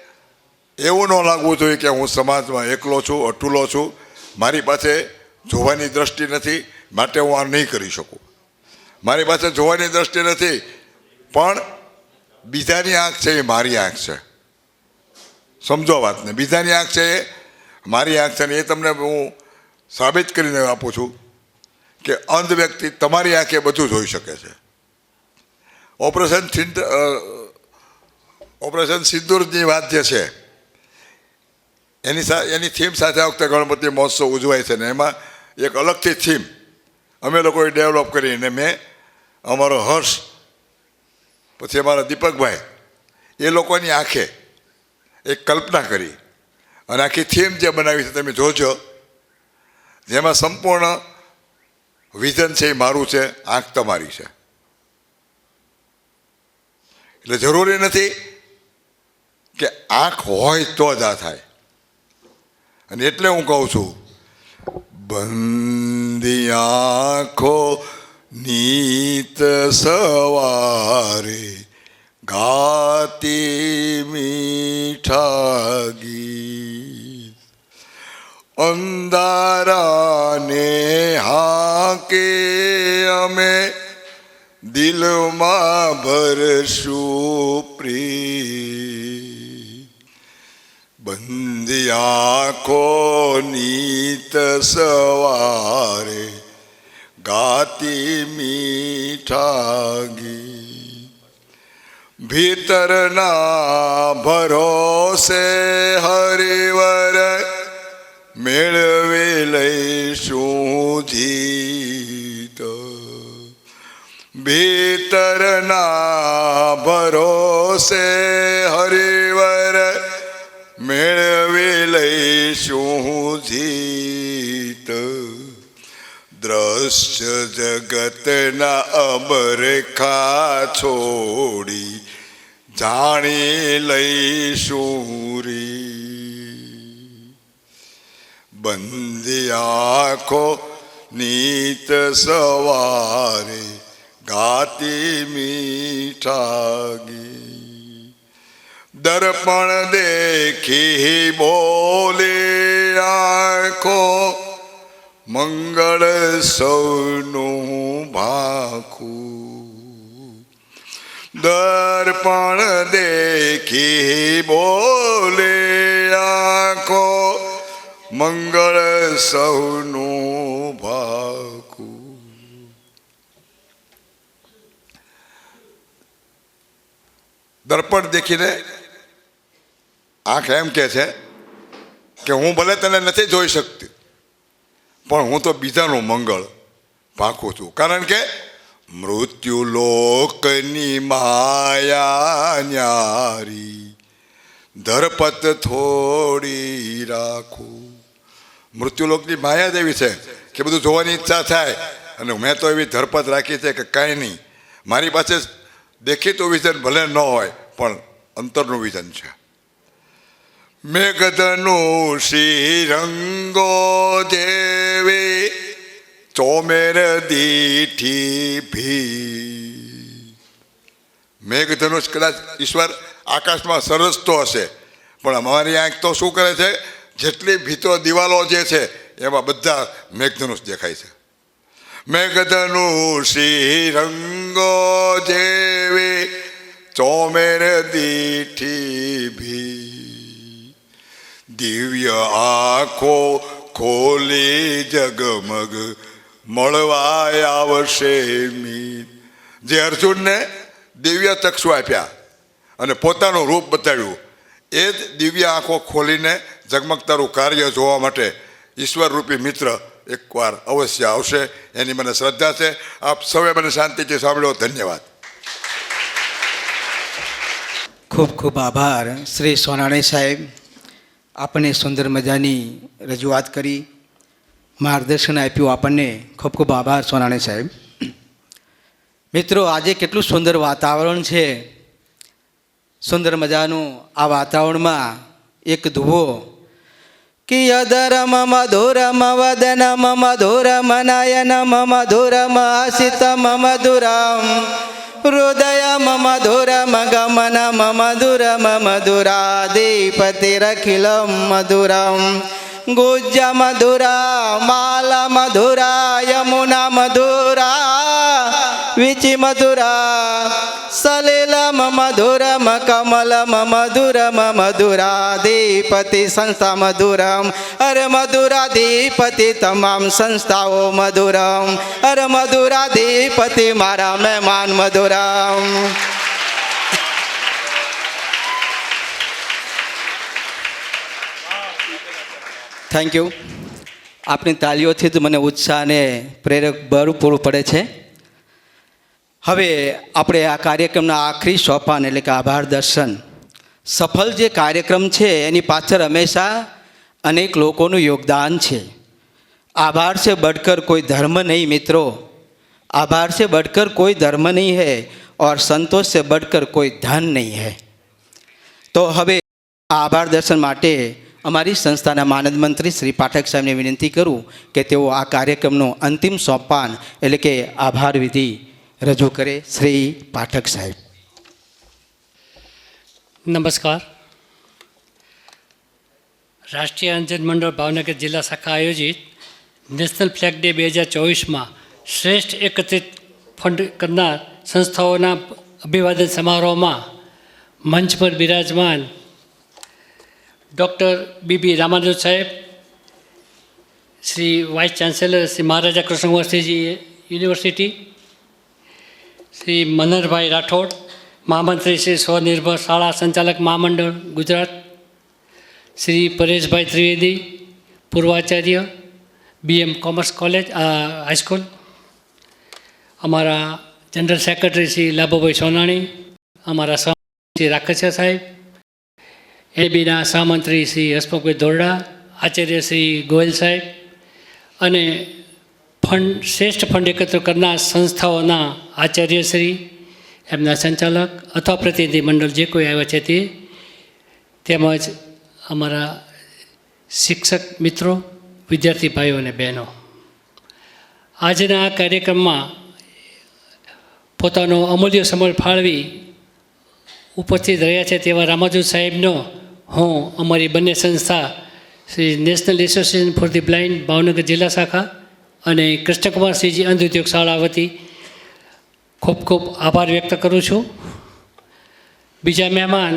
એવું ન લાગવું જોઈએ કે હું સમાજમાં એકલો છું, અટુલો છું, મારી પાસે જોવાની દ્રષ્ટિ નથી માટે હું આ નહીં કરી શકું. મારી પાસે જોવાની દ્રષ્ટિ નથી પણ બીજાની આંખ છે એ મારી આંખ છે. સમજો વાતને, બીજાની આંખ છે એ મારી આંખ છે. ને એ તમને હું સાબિત કરીને આપું છું કે અંધ વ્યક્તિ તમારી આંખે બધું જોઈ શકે છે. ઓપરેશન સિંદૂરની વાત જે છે એની થીમ સાથે આ વખતે ગણપતિ મહોત્સવ ઉજવાય છે. ને એમાં એક અલગથી થીમ અમે લોકોએ ડેવલપ કરી, અને મેં અમારો હર્ષ, પછી અમારા દીપકભાઈ, એ લોકોની આંખે એક કલ્પના કરી અને આખી થીમ જે બનાવી છે તમે જોજો, જેમાં સંપૂર્ણ વિઝન છે એ મારું છે, આંખ તમારી છે. એટલે જરૂરી નથી કે આંખ હોય તો જ આ થાય. અને એટલે હું કહું છું, બંધી આંખો નીત સવારે ગાતી મીઠા ગીત, અંધારાને હાકે અમે દિલમાં ભરશું પ્રીત. બંધી આંખો નીત સવારે ગાતી મીઠા ગીત, ભીતરના ભરોસે હરિવર મેળવી લઈશું જીત. ભીતરના ભરોસે હરિવર મેળવી લઈશું જીત. દ્રશ્ય જગતના અબરેખા છોડી જાણી લઈશું રી. બંધી આંખો નીત સવારે ગાતી મીઠા ગીત. દર્પણ દેખી બોલે આંખો મંગળ સૌનું ભાખું. દર્પણ દેખી બોલે આંખો મંગળ સૌનું ભાખું. દર્પણ દેખીને આંખ એમ કે છે કે હું ભલે તને નથી જોઈ શકતી, પણ હું તો બીજાનું મંગળ ભાંખું છું. કારણ કે મૃત્યુ લોકની માયા ન્યારી ધરપત થોડી રાખું. મૃત્યુલોકની માયા જ એવી છે કે બધું જોવાની ઈચ્છા થાય, અને મેં તો એવી ધરપત રાખી છે કે કાંઈ નહીં, મારી પાસે દેખીતું વિઝન ભલે ન હોય પણ અંતરનું વિઝન છે. મેઘધનું શ્રીરંગો જેવી ચોમેર દીઠી ભી. મેઘધનુષ કદાચ ઈશ્વર આકાશમાં સરસતો હશે, પણ અમારી આંખ તો શું કરે છે, જેટલી ભીતો દિવાલો જે છે એમાં બધા મેઘધનુષ દેખાય છે. મેઘધનુષ શ્રીરંગો જેવી ચોમેર દીઠી ભી. દિવ્ય આંખો ખોલી જગમગ મળવા આવશે મીત. જે અર્જુનને દિવ્ય ચક્ષુ આપ્યા અને પોતાનું રૂપ બતાવ્યું, એ જ દિવ્ય આંખો ખોલીને ઝગમગતારું કાર્ય જોવા માટે ઈશ્વરરૂપી મિત્ર એકવાર અવશ્ય આવશે, એની મને શ્રદ્ધા છે. આપ સૌએ મને શાંતિથી સાંભળ્યો. ધન્યવાદ. ખૂબ ખૂબ આભાર શ્રી સોનાણી સાહેબ. આપણને સુંદર મજાની રજૂઆત કરી, માર્ગદર્શન આપ્યું આપણને. ખૂબ ખૂબ આભાર સોનાણી સાહેબ. મિત્રો, આજે કેટલું સુંદર વાતાવરણ છે. સુંદર મજાનું આ વાતાવરણમાં એક ધુવો કે અધરમ મધુરમ વદનમ મધુરમ નયનમ મધુરમ આશિતમ મધુરમ હૃદયમ મધુરમ ગમનમ મધુરમ મધુરાધિપતિરખિલમ મધુરમ ગુજ્જ મધુરા માલા મધુરા યમુના મધુરા વિચિ મધુરા સલિલમ મધુરમ કમલમ મધુરમ મધુરાધિપતિ સંસ્થા મધુરમ અરે મધુરાધિપતિ તમામ સંસ્થાઓ મધુરમ અરે મધુરાધિપતિ મારા મહેમાન મધુરમ. Thank you. આપણી તાલીઓથી જ મને ઉત્સાહ અને પ્રેરક બળ પૂરું પડે છે. હવે આપણે આ કાર્યક્રમના આખરી સોપાન એટલે કે આભાર દર્શન, સફળ જે કાર્યક્રમ છે એની પાછળ હંમેશા અનેક લોકોનું યોગદાન છે. आभार से बढ़कर कोई धर्म नहीं मित्रों, आभार से बढ़कर कोई धर्म नहीं है और संतोष से बढ़कर कोई धन नहीं है. तो हवे आभार दर्शन माटे अमारी संस्थाना मानद मंत्री श्री पाठक साहेब ने विनंती करूँ कि तेओ आ कार्यक्रमनो अंतिम सोपान एटले के आभार विधि रजू करे. श्री पाठक साहेब. नमस्कार. राष्ट्रीय अंजन मंडल भावनगर जिला शाखा आयोजित नेशनल फ्लैग डे 2024 में श्रेष्ठ एकत्रित फंड करनार संस्थाओं अभिवादन समारोह में मंच पर विराजमान डॉक्टर बीबी रामानुज साहेब, Shri vice chancellor Shri Maharaja Krishnakumar ji university, Shri Manhar bhai Rathod, મહામંત્રી શ્રી સ્વનિર્ભર શાળા સંચાલક મહામંડળ ગુજરાત શ્રી પરેશભાઈ ત્રિવેદી, પૂર્વાચાર્ય BM કોમર્સ કોલેજ હાઈસ્કૂલ, અમારા જનરલ સેક્રેટરી શ્રી લાભુભાઈ સોનાણી, અમારા સહમંત્રી શ્રી રાખસિયા સાહેબ, એબીના સહમંત્રી શ્રી હસમુખભાઈ ધોરડા, આચાર્ય શ્રી ગોયલ સાહેબ અને શ્રેષ્ઠ ફંડ એકત્ર કરનાર સંસ્થાઓના આચાર્યશ્રી, એમના સંચાલક અથવા પ્રતિનિધિ મંડળ જે કોઈ આવ્યા છે તે, તેમજ અમારા શિક્ષક મિત્રો, વિદ્યાર્થી ભાઈઓ અને બહેનો, આજના આ કાર્યક્રમમાં પોતાનો અમૂલ્ય સમય ફાળવી ઉપસ્થિત રહ્યા છે તેવા રામાજુ સાહેબનો હું અમારી બંને સંસ્થા Shri national association for the blind Bhavnagar જિલ્લા શાખા અને કૃષ્ણકુમાર સિંહજી અંધ ઉદ્યોગ શાળા વતી ખૂબ ખૂબ આભાર વ્યક્ત કરું છું. બીજા મહેમાન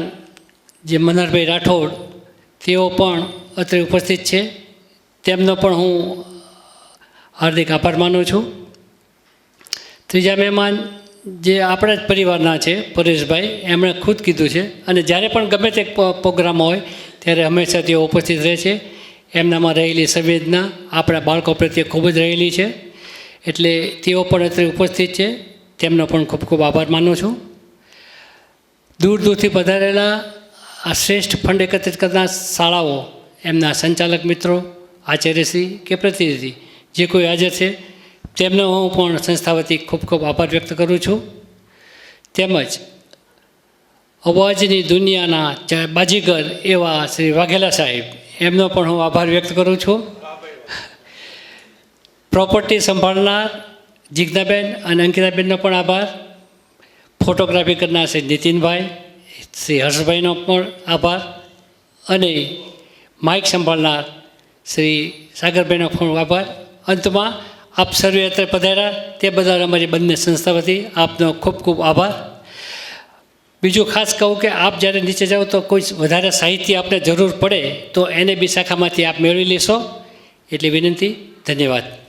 જે મનહરભાઈ રાઠોડ, તેઓ પણ અત્રે ઉપસ્થિત છે, તેમનો પણ હું હાર્દિક આભાર માનું છું. ત્રીજા મહેમાન જે આપણા જ પરિવારના છે, પરેશભાઈ, એમણે ખુદ કીધું છે અને જ્યારે પણ ગમે તે પ્રોગ્રામ હોય ત્યારે હંમેશા તેઓ ઉપસ્થિત રહે છે. એમનામાં રહેલી સંવેદના આપણા બાળકો પ્રત્યે ખૂબ જ રહેલી છે, એટલે તેઓ પણ અત્રે ઉપસ્થિત છે, તેમનો પણ ખૂબ ખૂબ આભાર માનું છું. દૂર દૂરથી પધારેલા આ શ્રેષ્ઠ ફંડ એકત્રિત કરનાર શાળાઓ, એમના સંચાલક મિત્રો, આચાર્યશ્રી કે પ્રતિનિધિ જે કોઈ હાજર છે, તેમનો હું પણ સંસ્થા વતી ખૂબ ખૂબ આભાર વ્યક્ત કરું છું. તેમજ અવાજની દુનિયાના બાજીગર એવા શ્રી વાઘેલા સાહેબ, એમનો પણ હું આભાર વ્યક્ત કરું છું. પ્રોપર્ટી સંભાળનાર જિજ્ઞાબેન અને અંકિતાબેનનો પણ આભાર. ફોટોગ્રાફી કરનાર શ્રી નીતિનભાઈ, શ્રી હર્ષભાઈનો પણ આભાર અને માઇક સંભાળનાર શ્રી સાગરભાઈનો પણ આભાર. અંતમાં આપ સર્વે અત્રે પધાર્યા તે બદલ અમારી બંને સંસ્થા વતી આપનો ખૂબ ખૂબ આભાર. બીજું ખાસ કહું કે આપ જ્યારે નીચે જાઓ તો કોઈ વધારે સાહિત્ય આપને જરૂર પડે તો એને બી શાખામાંથી આપ મેળવી લેશો, એટલી વિનંતી. ધન્યવાદ.